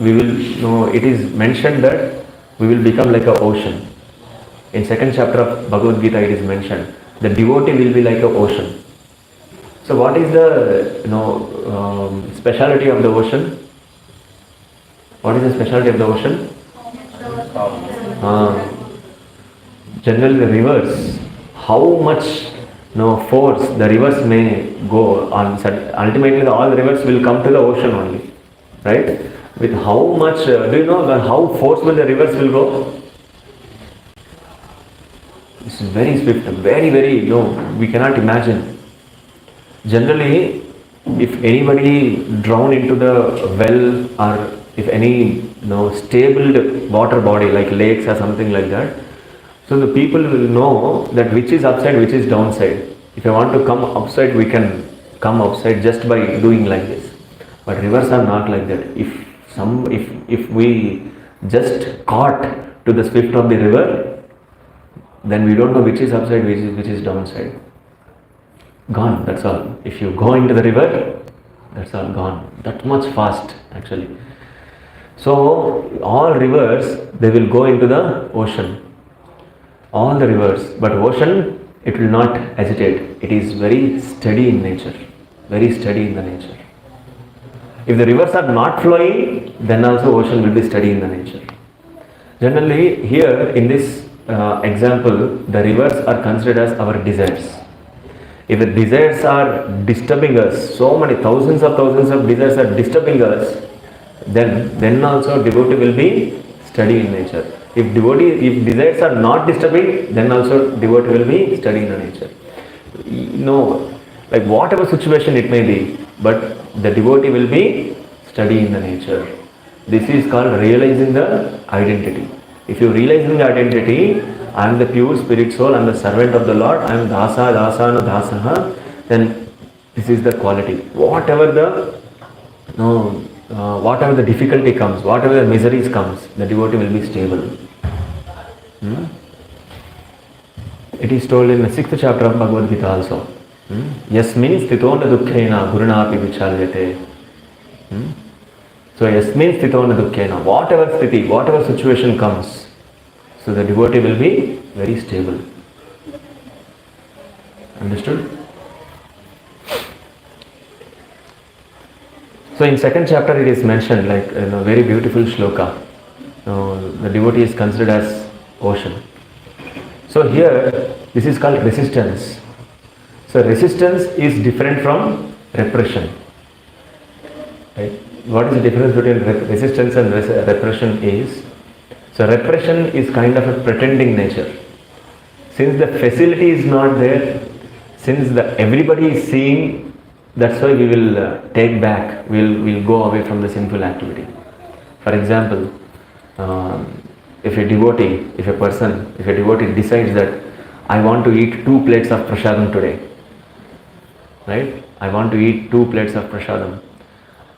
We will it is mentioned that we will become like an ocean. In second chapter of Bhagavad Gita it is mentioned, the devotee will be like an ocean. So what is the speciality of the ocean? What is the speciality of the ocean? Generally the rivers, how much force the rivers may go on, ultimately all the rivers will come to the ocean only, right? With how much, do you know how forceful the rivers will go? It's very swift, very, we cannot imagine. Generally, if anybody drown into the well, or if any stable water body like lakes or something like that, so the people will know that which is upside, which is downside. If I want to come upside, we can come upside just by doing like this. But rivers are not like that. If we just caught to the swift of the river, then we don't know which is upside, which is downside. Gone, that's all. If you go into the river, that's all gone. That much fast actually. So all rivers, they will go into the ocean. All the rivers, but ocean, it will not hesitate. It is very steady in nature. Very steady in the nature. If the rivers are not flowing, then also ocean will be steady in the nature. Generally, here in this example, the rivers are considered as our desires. If the desires are disturbing us, so many thousands of desires are disturbing us, then also devotee will be steady in nature. If desires are not disturbing, then also devotee will be steady in the nature. Like whatever situation it may be, but the devotee will be steady in the nature. This is called realizing the identity. If you realize the identity, I am the pure spirit soul, I am the servant of the Lord, I am dāsa, dāsa, dāsaha, then this is the quality. Whatever the difficulty comes, whatever the miseries comes, the devotee will be stable. It is told in the 6th chapter of Bhagavad Gita also. Yasmin sthitona dukkhena gurunapi vichalyate. So yasmin sthitona dukkhena, whatever sthiti, whatever situation comes, so the devotee will be very stable. Understood? So in second chapter it is mentioned like a very beautiful shloka. The devotee is considered as ocean. So here this is called resistance. So resistance is different from repression. Right? What is the difference between resistance and repression is? So repression is kind of a pretending nature. Since the facility is not there, since everybody is seeing, that's why we will take back, we'll go away from the sinful activity. For example, if a devotee decides that I want to eat 2 plates of prasadam today, right? I want to eat 2 plates of prasadam.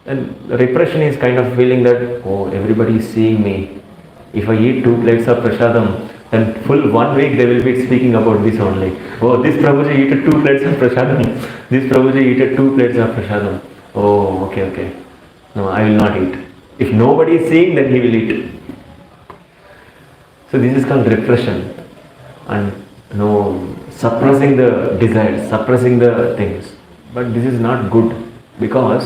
And repression is kind of feeling that, oh, everybody is seeing me. If I eat 2 plates of prasadam, then full 1 week they will be speaking about this only. Oh, this Prabhuji eated 2 plates of prasadam. This Prabhuji eated 2 plates of prasadam. Oh, okay. No, I will not eat. If nobody is seeing, then he will eat. So this is called repression. And suppressing the desires, suppressing the things. But this is not good, because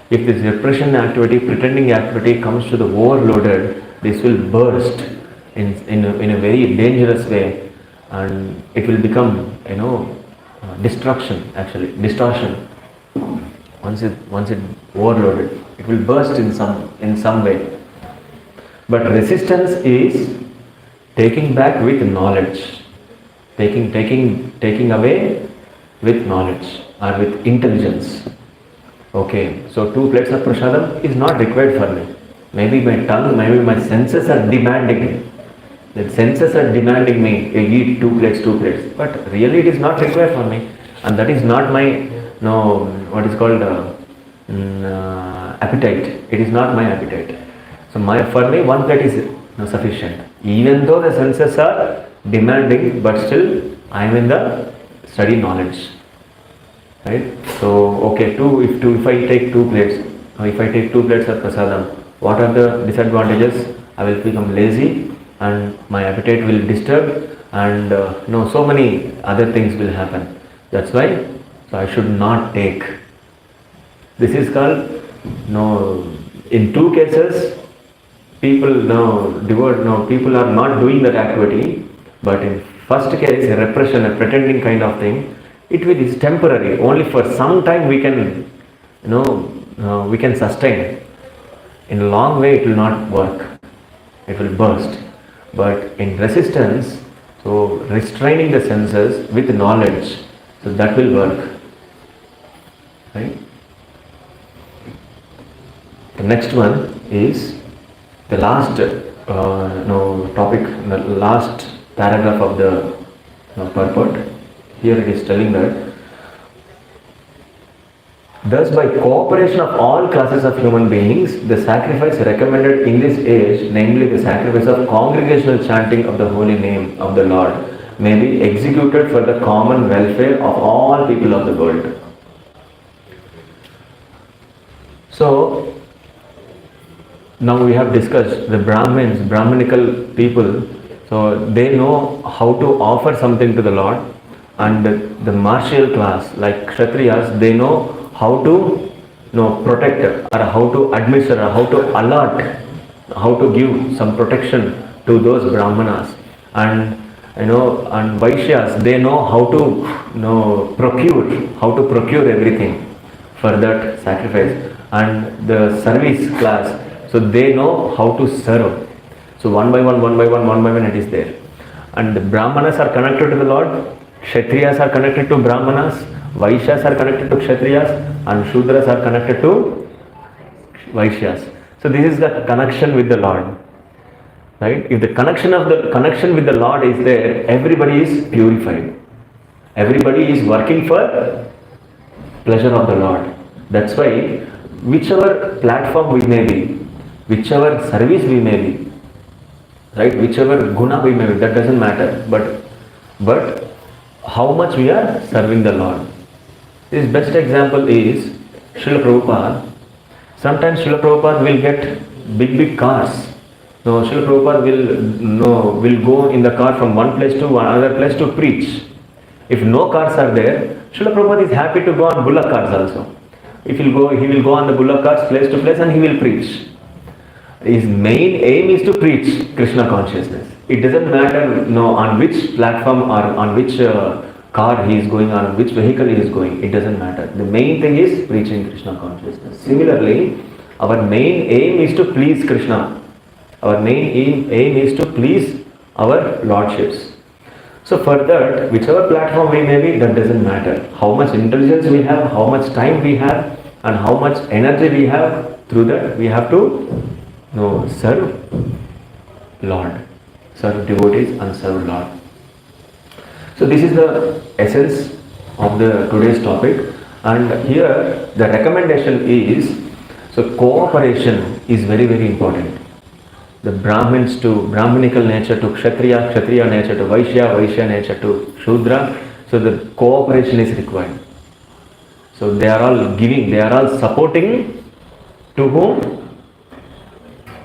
if this repression activity, pretending activity comes to the overloaded, this will burst in a very dangerous way, and it will become destruction, actually distortion. Once it overloaded, it will burst in some way. But resistance is taking back with knowledge, taking away with knowledge or with intelligence. Okay, so 2 plates of prasadam is not required for me. Maybe my tongue, maybe my senses are demanding. The senses are demanding me to eat 2 plates. But really it is not required for me. And that is not my, what is called appetite. It is not my appetite. So for me 1 plate is sufficient. Even though the senses are demanding, but still I am in the study knowledge. Right? So, okay, if I take 2 plates, if I take 2 plates of prasadam, what are the disadvantages? I will become lazy and my appetite will disturb, and so many other things will happen. That's why, so I should not take. This is called, in 2 cases, people are not doing that activity, but in first case, a repression, a pretending kind of thing, it is temporary. Only for some time we can, we can sustain. In a long way, it will not work. It will burst. But in resistance, so restraining the senses with knowledge, so that will work. Right? The next one is the last topic, the last paragraph of the purport. Here it is telling that, thus by cooperation of all classes of human beings, the sacrifice recommended in this age, namely the sacrifice of congregational chanting of the holy name of the Lord, may be executed for the common welfare of all people of the world. So, now we have discussed the Brahminical people, so they know how to offer something to the Lord, and the martial class like Kshatriyas, they know how to protect or how to administer or how to allot, how to give some protection to those Brahmanas, and and Vaishyas, they know how to procure everything for that sacrifice, and the service class, so they know how to serve. So one by one it is there. And the Brahmanas are connected to the Lord, Kshatriyas are connected to Brahmanas, Vaishyas are connected to Kshatriyas, and Shudras are connected to Vaishyas. So this is the connection with the Lord. Right? If the connection with the Lord is there, everybody is purified. Everybody is working for pleasure of the Lord. That's why whichever platform we may be, whichever service we may be, right, whichever guna we may be, that doesn't matter. But how much we are serving the Lord. His best example is Srila Prabhupada. Sometimes Srila Prabhupada will get big cars. Srila Prabhupada will go in the car from one place to another place to preach. If no cars are there, Srila Prabhupada is happy to go on bullock cars also. If he will go on the bullock cars place to place and he will preach. His main aim is to preach Krishna consciousness. It doesn't matter on which platform or on which car he is going, on which vehicle he is going. It doesn't matter. The main thing is preaching Krishna consciousness. Similarly, our main aim is to please Krishna. Our main aim is to please our lordships. So for that, whichever platform we may be, that doesn't matter. How much intelligence we have, how much time we have, and how much energy we have, through that we have to serve Lord, serve devotees and serve Lord. So this is the essence of the today's topic. And here the recommendation is, so cooperation is very, very important. The Brahmins to Brahminical nature to Kshatriya, Kshatriya nature to Vaishya, Vaishya nature to Shudra. So the cooperation is required. So they are all giving, they are all supporting to whom?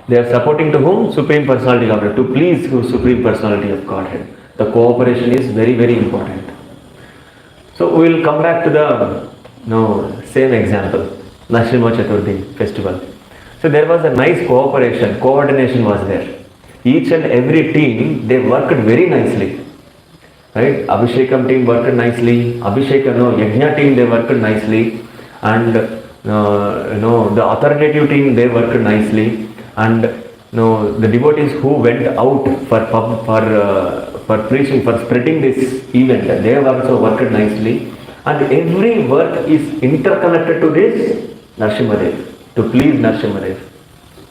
They are supporting to whom? Supreme Personality of Godhead, to please Supreme Personality of Godhead. The cooperation is very, very important. So we will come back to the same example, Nrsimha Chaturthi festival. So there was a nice cooperation, coordination was there. Each and every team, they worked very nicely. Right? Abhishekam team worked nicely, Yajna team, they worked nicely, and the authoritative team, they worked nicely, and the devotees who went out for preaching, for spreading this event, they have also worked nicely, and every work is interconnected to this Nrsimhadev, to please Nrsimhadev,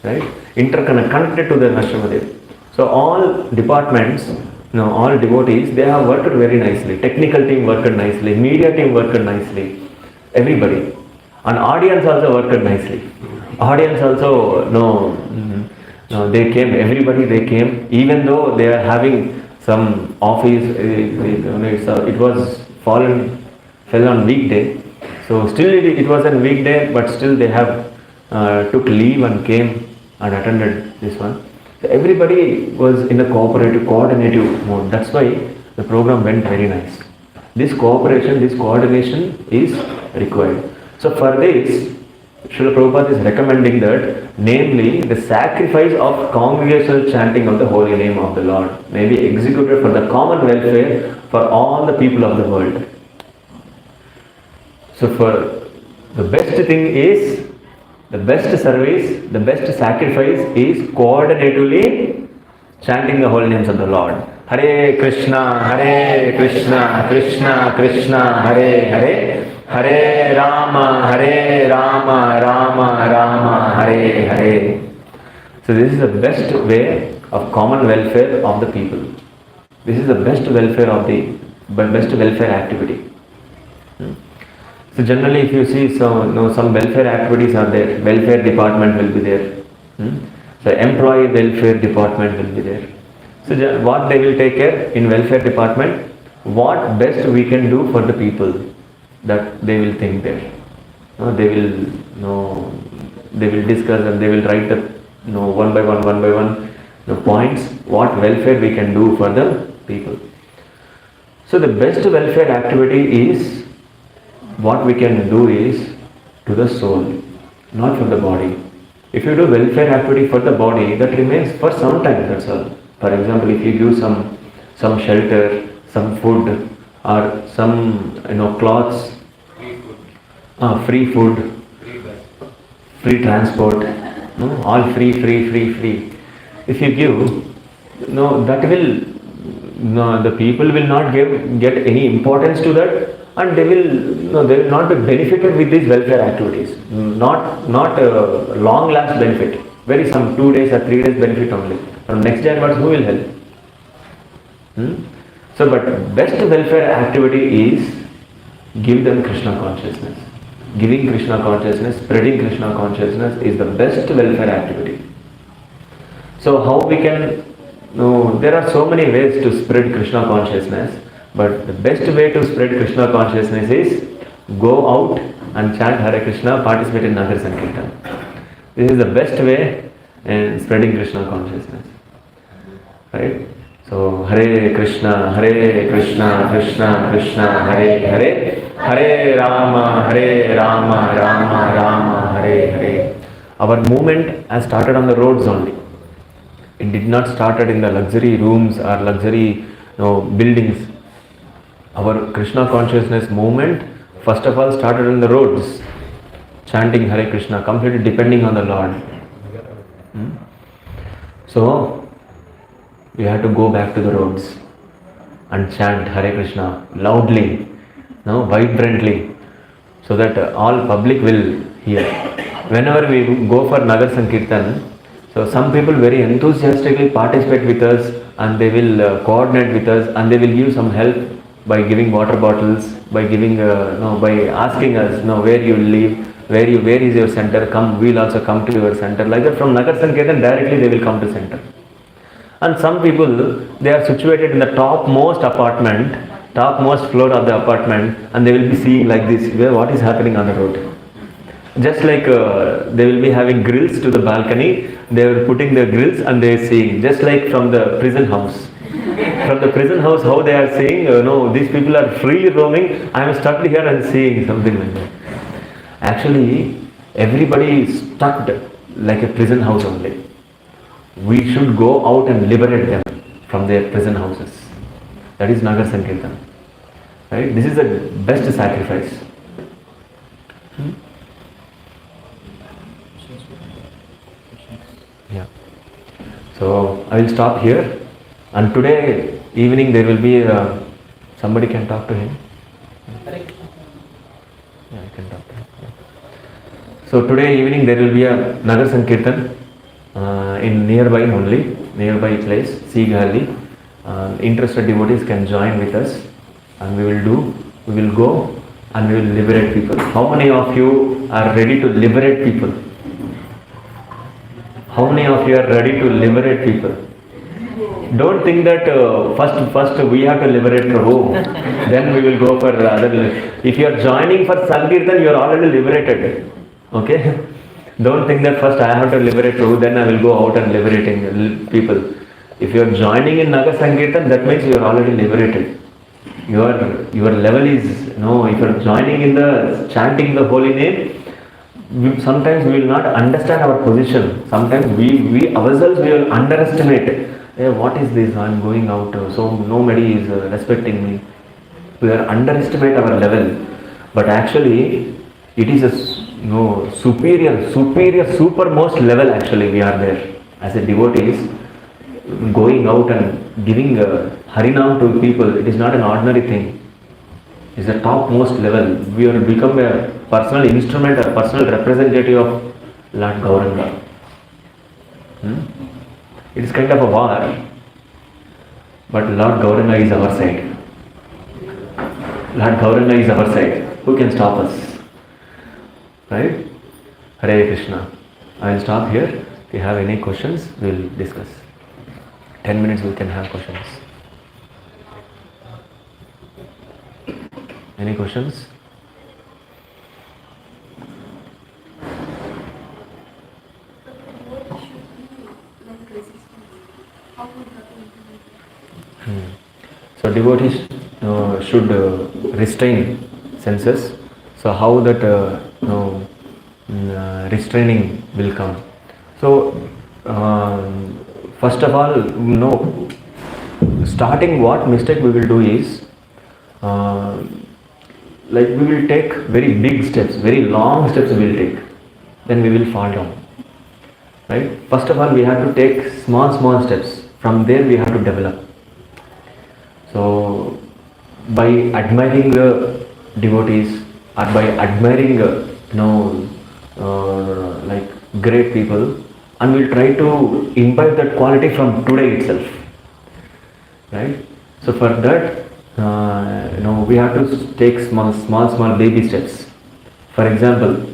right? Connected to the Nrsimhadev. So all departments, all devotees, they have worked very nicely. Technical team worked nicely, media team worked nicely, everybody. And audience also worked nicely. Audience also, they came, everybody they came, even though they are having some office, it was fell on weekday. So still it was a weekday, but still they have took leave and came and attended this one. So everybody was in a coordinative mode. That's why the program went very nice. This cooperation, this coordination is required. So for this, Srila Prabhupada is recommending that, namely, the sacrifice of congregational chanting of the holy name of the Lord may be executed for the common welfare for all the people of the world. So for the best thing is, the best service, the best sacrifice is coordinatively chanting the holy names of the Lord. Hare Krishna, Krishna Krishna, Hare Hare, Hare Rama, Rama Rama, Hare Hare. So this is the best way of common welfare of the people. This is the best welfare activity. So generally, if you see some welfare activities are there, welfare department will be there. So employee welfare department will be there. So what they will take care in welfare department, what best we can do for the people, that they will think there. They will discuss and they will write the one by one the points, what welfare we can do for the people. So the best welfare activity is, what we can do is to the soul, not for the body. If you do welfare activity for the body, that remains for some time, that's all. For example, if you give some shelter, some food, or some cloths, free food, free transport, all free. If you give, that will, the people will not get any importance to that, and they will not be benefited with these welfare activities. Not a long last benefit. Very some 2 days or 3 days benefit only. From next day onwards, who will help? So, but best welfare activity is give them Krishna consciousness. Giving Krishna consciousness, spreading Krishna consciousness is the best welfare activity. So how we can, there are so many ways to spread Krishna consciousness, but the best way to spread Krishna consciousness is go out and chant Hare Krishna, participate in Nagar Sankirtan. This is the best way in spreading Krishna consciousness. Right? So Hare Krishna, Krishna Krishna, Hare Hare, Hare Rama, Rama Hare Hare. Our movement has started on the roads only. It did not started in the luxury rooms or luxury buildings. Our Krishna consciousness movement first of all started on the roads, chanting Hare Krishna, completely depending on the Lord. So we had to go back to the roads and chant Hare Krishna loudly, vibrantly, so that all public will hear. Whenever we go for Nagar Sankirtan, so some people very enthusiastically participate with us, and they will coordinate with us, and they will give some help by giving water bottles, by giving, by asking us, where you live, where is your center, come, we'll also come to your center. Like that from Nagar Sankirtan directly they will come to center. And some people, they are situated in the topmost floor of the apartment, and they will be seeing like this, what is happening on the road. Just like they will be having grills to the balcony, they are putting the grills and they are seeing, just like from the prison house. From the prison house, how they are saying, these people are freely roaming, I am stuck here and seeing something like that. Actually, everybody is stuck like a prison house only. We should go out and liberate them from their prison houses. That is Nagar Sankirtan. Right? This is the best sacrifice. Yeah. So I will stop here. And today evening there will be somebody can talk to him. Yeah, I can talk to him. Yeah. So today evening there will be a Nagar Sankirtan in nearby place, Seegali. Interested devotees can join with us, and we will go and we will liberate people. How many of you are ready to liberate people? How many of you are ready to liberate people? Don't think that first we have to liberate Prabhu, then we will go for other. If you are joining for Sankirtan, you are already liberated. Okay? Don't think that first I have to liberate Prabhu, then I will go out and liberating people. If you are joining in Nagar Sankirtan, that means you are already liberated. Your level is, if you are joining in the chanting the holy name, sometimes we will not understand our position. Sometimes we ourselves will underestimate. Hey, what is this? I am going out, so nobody is respecting me. We are underestimate our level, but actually it is a superior, supermost level. Actually, we are there as a devotees, going out and giving Harinam to people. It is not an ordinary thing. It is the topmost level. We have become a personal instrument, a personal representative of Lord Gauranga. It is kind of a war, but Lord Gauranga is our side. Lord Gauranga is our side. Who can stop us? Right? Hare Krishna. I will stop here. If you have any questions, we will discuss. 10 minutes we can have questions. Any questions? So devotees should restrain senses. So how that restraining will come? So first of all, starting what mistake we will do is, like we will take very big steps, very long steps we will take, then we will fall down. Right? First of all, we have to take small steps. From there we have to develop. So by admiring the devotees, or by admiring like great people, and we'll try to imbibe that quality from today itself. Right? So for that, we have to take small baby steps. For example,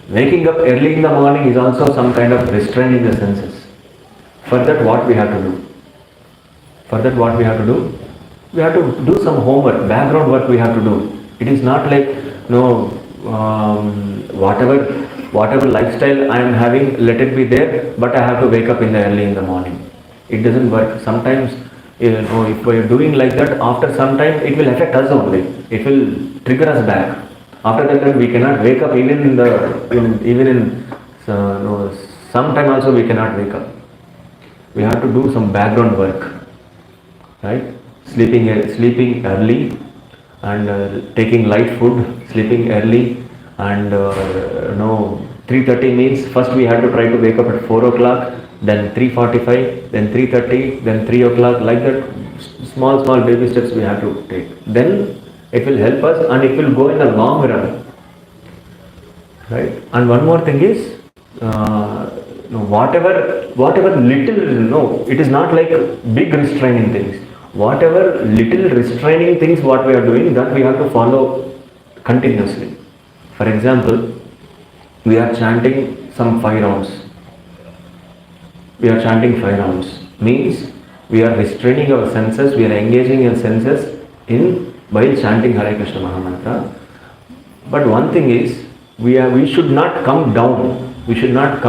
waking up early in the morning is also some kind of restraining the senses. For that, what we have to do? We have to do some homework, background work we have to do. It is not like, whatever lifestyle I am having, let it be there, but I have to wake up early in the morning. It doesn't work. Sometimes, if we are doing like that, after some time, it will affect us only. It will trigger us back. After that, we cannot wake up sometime also we cannot wake up. We have to do some background work, right? Sleeping early and taking light food, sleeping early, and 3:30 means first we have to try to wake up at 4 o'clock, then 3:45, then 3:30, then 3 o'clock, like that. Small baby steps we have to take. Then it will help us and it will go in the long run. Right? And one more thing is, whatever little, it is not like big restraining things. whatever little restraining things what we are doing, that we have to follow continuously. For example, we are chanting some 5 rounds. We are chanting 5 rounds. Means we are restraining our senses, we are engaging our senses in while chanting Hare Krishna Mahamantra. But one thing is, we should not come down. We should not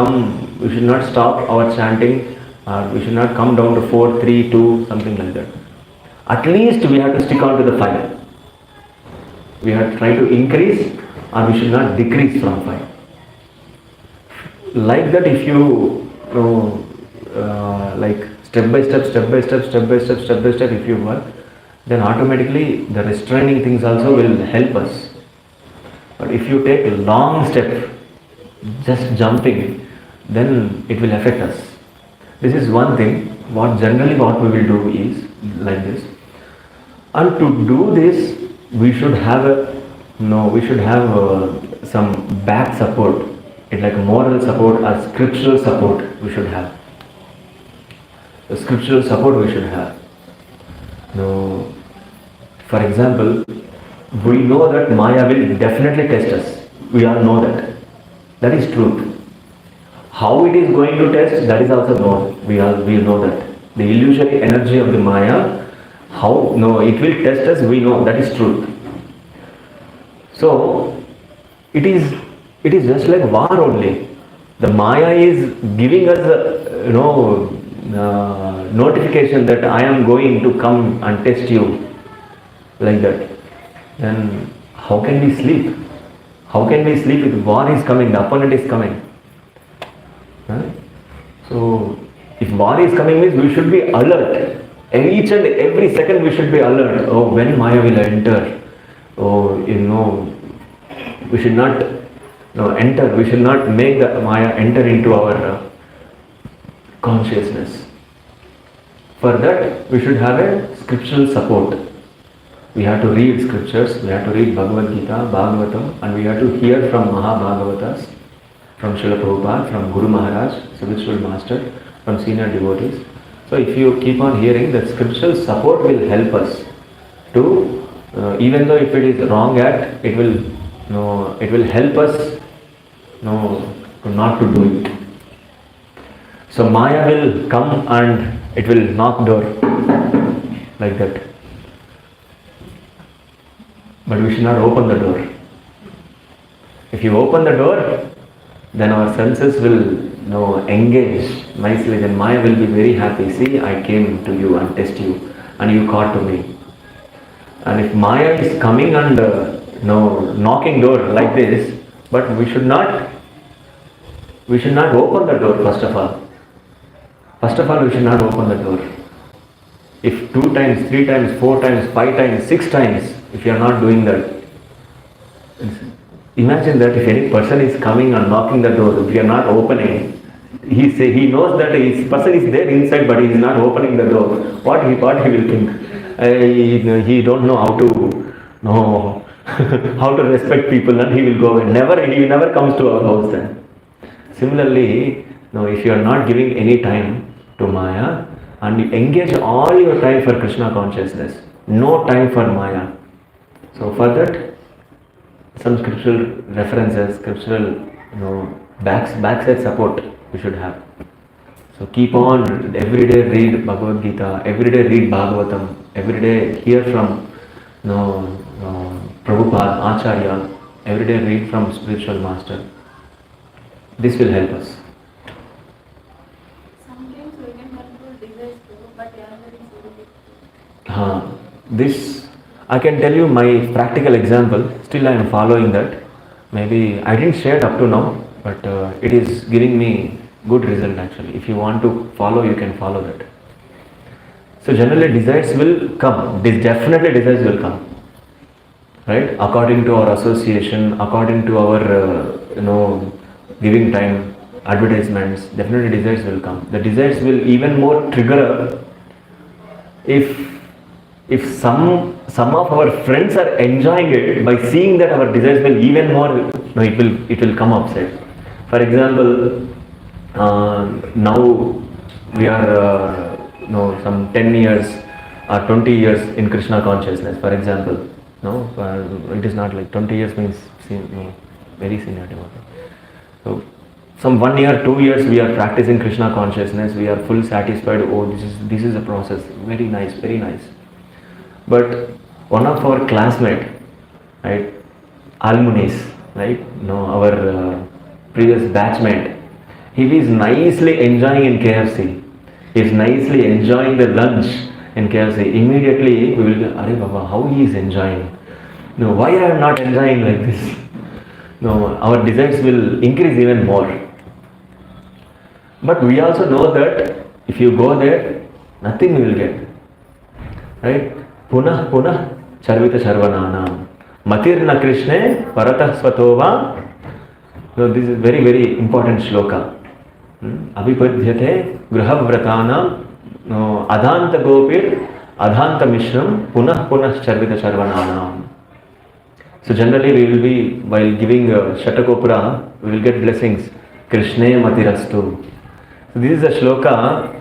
stop our chanting, or we should not come down to 4, 3, 2, something like that. At least we have to stick on to the 5. We have to try to increase, or we should not decrease from 5. Like that, if you like step by step, if you work, then automatically the restraining things also will help us. But if you take a long step, just jumping, then it will affect us. This is one thing. What we will do is like this. And to do this, we should have some back support. It's like moral support or scriptural support we should have. The scriptural support we should have. Now, for example, we know that Maya will definitely test us. We all know that. That is truth. How it is going to test, that is also known. We know that. The illusory energy of the Maya, it will test us, we know, that is truth. So, it is just like war only. The Maya is giving us a notification that I am going to come and test you, like that. Then how can we sleep? How can we sleep if war is coming, the opponent is coming? So if war is coming means we should be alert. Each and every second we should be alert. Oh, when Maya will enter? Oh, we should not enter. We should not make the Maya enter into our consciousness. For that, we should have a scriptural support. We have to read scriptures, we have to read Bhagavad Gita, Bhagavatam, and we have to hear from Mahabhagavatas, from Srila Prabhupada, from Guru Maharaj, spiritual master, from senior devotees. So if you keep on hearing, that scriptural support will help us to, even though if it is wrong act, it will help us not to do it. So Maya will come and it will knock door, like that. But we should not open the door. If you open the door, then our senses will engage nicely. Then Maya will be very happy. See, I came to you and test you, and you caught to me. And if Maya is coming and knocking door like this, but we should not open the door first of all. First of all, we should not open the door. If 2 times, 3 times, 4 times, 5 times, 6 times, if you are not doing that, imagine that if any person is coming and knocking the door, if you are not opening, he knows that this person is there inside, but he is not opening the door. What he will think? He don't know how to respect people, and he will go and he never comes to our house then. Similarly, if you are not giving any time to Maya and you engage all your time for Krishna consciousness, no time for Maya. So for that, some scriptural references, scriptural backside support we should have. So keep on, every day read Bhagavad Gita, every day read Bhagavatam, every day hear from Prabhupada, Acharya, every day read from spiritual master. This will help us. Sometimes we can control desires too, but we are very slow. This I can tell you my practical example. Still I am following that. Maybe I didn't share it up to now, but it is giving me good result actually. If you want to follow, you can follow that. So generally desires will come. Definitely desires will come. Right? According to our association, according to our giving time, advertisements, definitely desires will come. The desires will even more trigger if some of our friends are enjoying it. By seeing that, our desires will even more, it will come upside. For example, now we are some 10 years or 20 years in Krishna consciousness, for example. No, it is not like 20 years means very senior devotee. So some 1 year, 2 years we are practicing Krishna consciousness, we are full satisfied, oh this is a process, very nice, very nice. But one of our classmates, right, alumnis, right, no, our previous batchmate, he is nicely enjoying in KFC. He is nicely enjoying the lunch in KFC. Immediately we will go, Arey Baba, how he is enjoying? No, why I am not enjoying like this? No, our desires will increase even more. But we also know that if you go there, nothing you will get. Right? Punah punah charvita charvananam. Matirna Krishne paratah svatova. So this is very, very important shloka. Abhipadhyate gruhavratanam adhanta gopir adhanta mishram punah punah charvita charvananam. So generally we will be, while giving Shatakopura, we will get blessings. Krishne matirastu. So this is a shloka.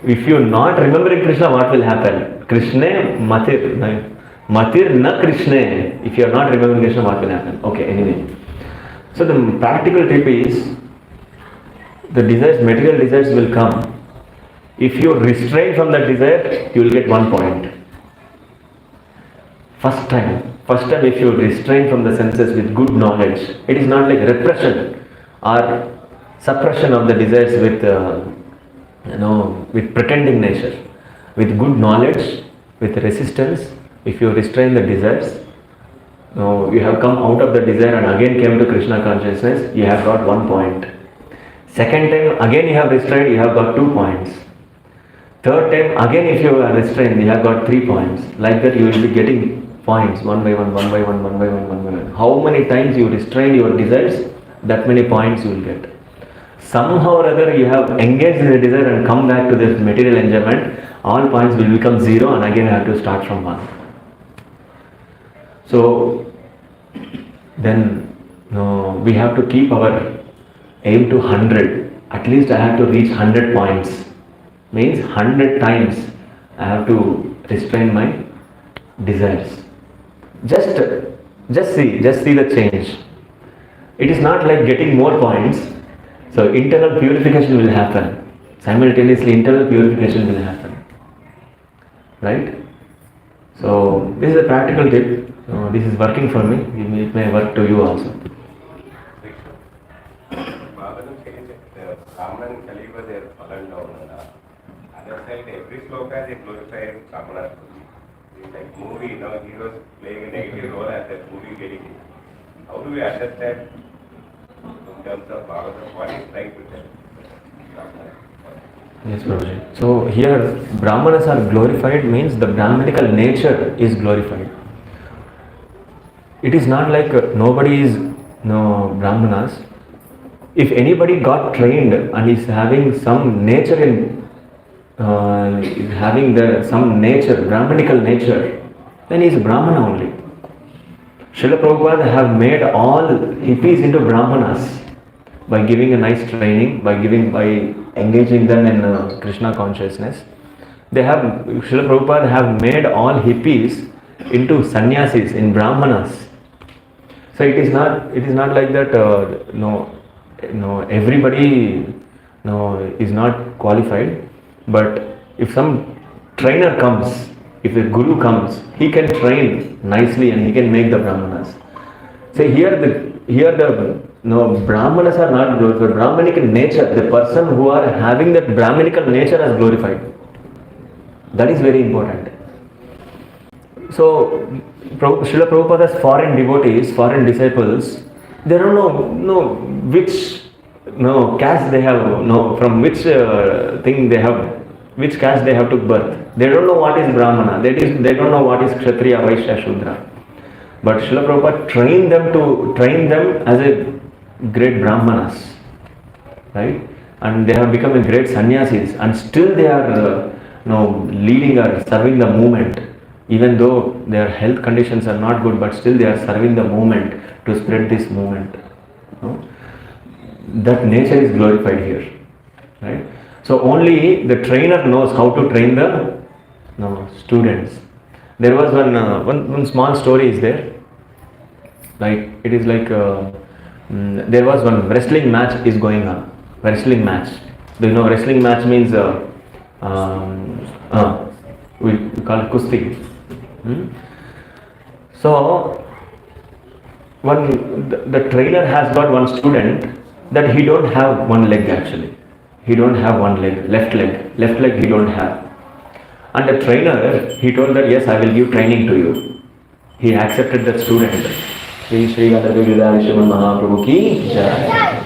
If you not remembering Krishna, what will happen? Krishne matir. Matir na Krishne. If you are not remembering Krishna, what will happen? Okay, anyway. So the practical tip is, the desires, material desires will come. If you restrain from that desire, you will get 1 point. First time if you restrain from the senses with good knowledge, it is not like repression or suppression of the desires with pretending nature. With good knowledge, with resistance, if you restrain the desires, you have come out of the desire and again came to Krishna consciousness, you have got 1 point. Second time, again you have restrained, you have got 2 points. Third time, again if you are restrained, you have got 3 points. Like that you will be getting points, one by one. How many times you restrain your desires, that many points you will get. Somehow or other you have engaged in the desire and come back to this material enjoyment, all points will become 0 and again you have to start from 1. So then we have to keep our aim to 100. At least I have to reach 100 points. Means 100 times I have to restrain my desires. Just see the change. It is not like getting more points. So internal purification will happen. Simultaneously internal purification will happen. Right? So this is a practical tip. This is working for me. It may work to you also. Every shloka is glorified Kamana. Like movie, heroes playing a negative role as a movie getting it. How do we understand in terms of Bhagavatam what is trying to tell? Yes, Prabhuji. So here Brahmanas are glorified means the Brahmanical nature is glorified. It is not like nobody is Brahmanas. If anybody got trained and is having some nature in some nature, Brahmanical nature, then he is Brahmana only. Srila Prabhupada have made all hippies into Brahmanas by giving a nice training, by engaging them in Krishna consciousness. Srila Prabhupada have made all hippies into sannyasis, in Brahmanas. So it is not like that. Everybody is not qualified. But if some trainer comes, if a guru comes, he can train nicely and he can make the Brahmanas. So here the Brahmanas are not glorified. Brahmanical nature, the person who are having that Brahmanical nature as glorified. That is very important. So Srila Prabhupada's foreign devotees, foreign disciples, they don't know which caste they have, from which thing they have, which caste they have took birth. They don't know what is Brahmana. They don't know what is Kshatriya, Vaishya, Shudra. But Srila Prabhupada train them as a great Brahmanas, right? And they have become a great sannyasis, and still they are leading or serving the movement. Even though their health conditions are not good, but still they are serving the movement to spread this movement. That nature is glorified here, right? So only the trainer knows how to train the students. There was one small story is there. Like it is like there was one wrestling match is going on. Wrestling match. Do you know wrestling match means we call it kusti. So the trainer has got one student that he don't have one leg actually. He don't have one leg, left leg he don't have. And the trainer, he told that yes, I will give training to you. He accepted that student. Shri Congregational Mahaprabhu ki jai.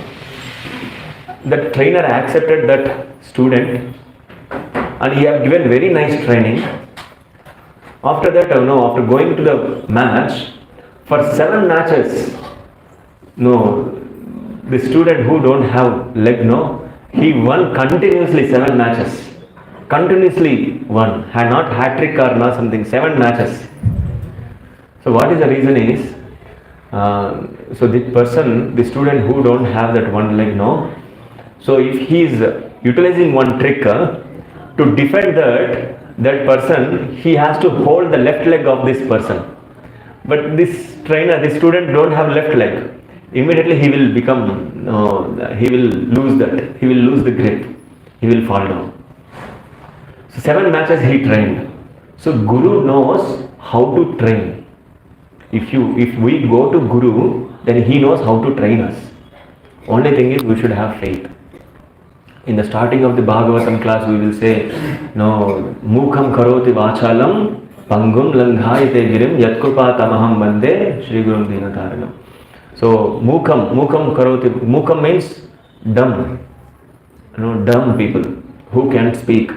The trainer accepted that student and he had given very nice training. After that, after going to the match, for 7 matches, the student who don't have leg, he won continuously 7 matches. Continuously won. Had not hat-trick or not something, 7 matches. So what is the reason is, so the person, the student who don't have that one leg, so if he is utilizing one trick to defend that person, he has to hold the left leg of this person. But this trainer, this student don't have left leg. Immediately he will become, he will lose that. He will lose the grip. He will fall down. So 7 matches he trained. So Guru knows how to train. If we go to Guru, then he knows how to train us. Only thing is we should have faith. In the starting of the Bhagavatam class, we will say, Mukham karoti vachalam, pangum langhayate girim, yatkrupa tamaham bande, Shri Gurum Dinataranam. So, Mukham karoti, Mukham means dumb. Dumb people who can't speak.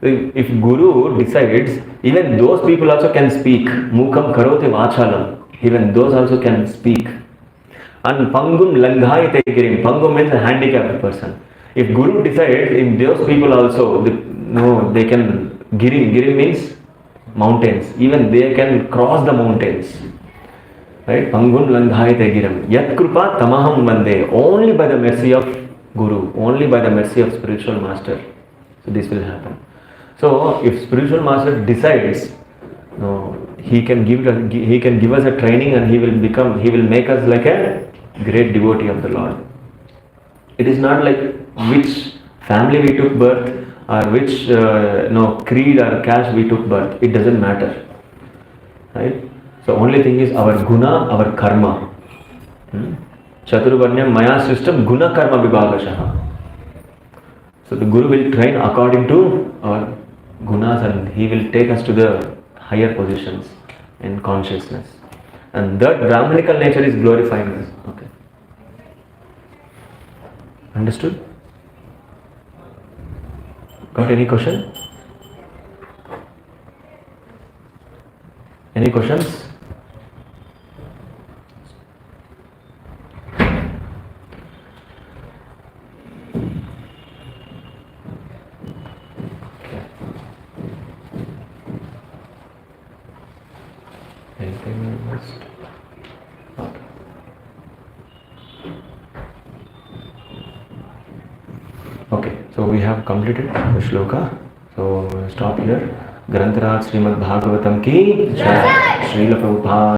If Guru decides, even those people also can speak. Mukham karoti vachalam, even those also can speak. And pangum langhayate girim, pangum means a handicapped person. If Guru decides, in those people also, they can, girim means mountains, even they can cross the mountains. Right? Pangun landhayate girim. Yat krupa tamaham vande. Only by the mercy of Guru, only by the mercy of spiritual master. So this will happen. So if spiritual master decides, he can give us a training and he will make us like a great devotee of the Lord. It is not like which family we took birth or which creed or caste we took birth. It doesn't matter. Right? So only thing is our guna, our karma. Chaturvarnyam maya system guna karma vibhagashaha. So the Guru will train according to our gunas and he will take us to the higher positions in consciousness. And that Brahmanical nature is glorifying us. Okay. Understood? Got any question? Any questions? Anything else? Okay, so we have completed the shloka. So stop here. Grantaraj Srimad Bhagavatam ki Jai. Srila Prabhupada.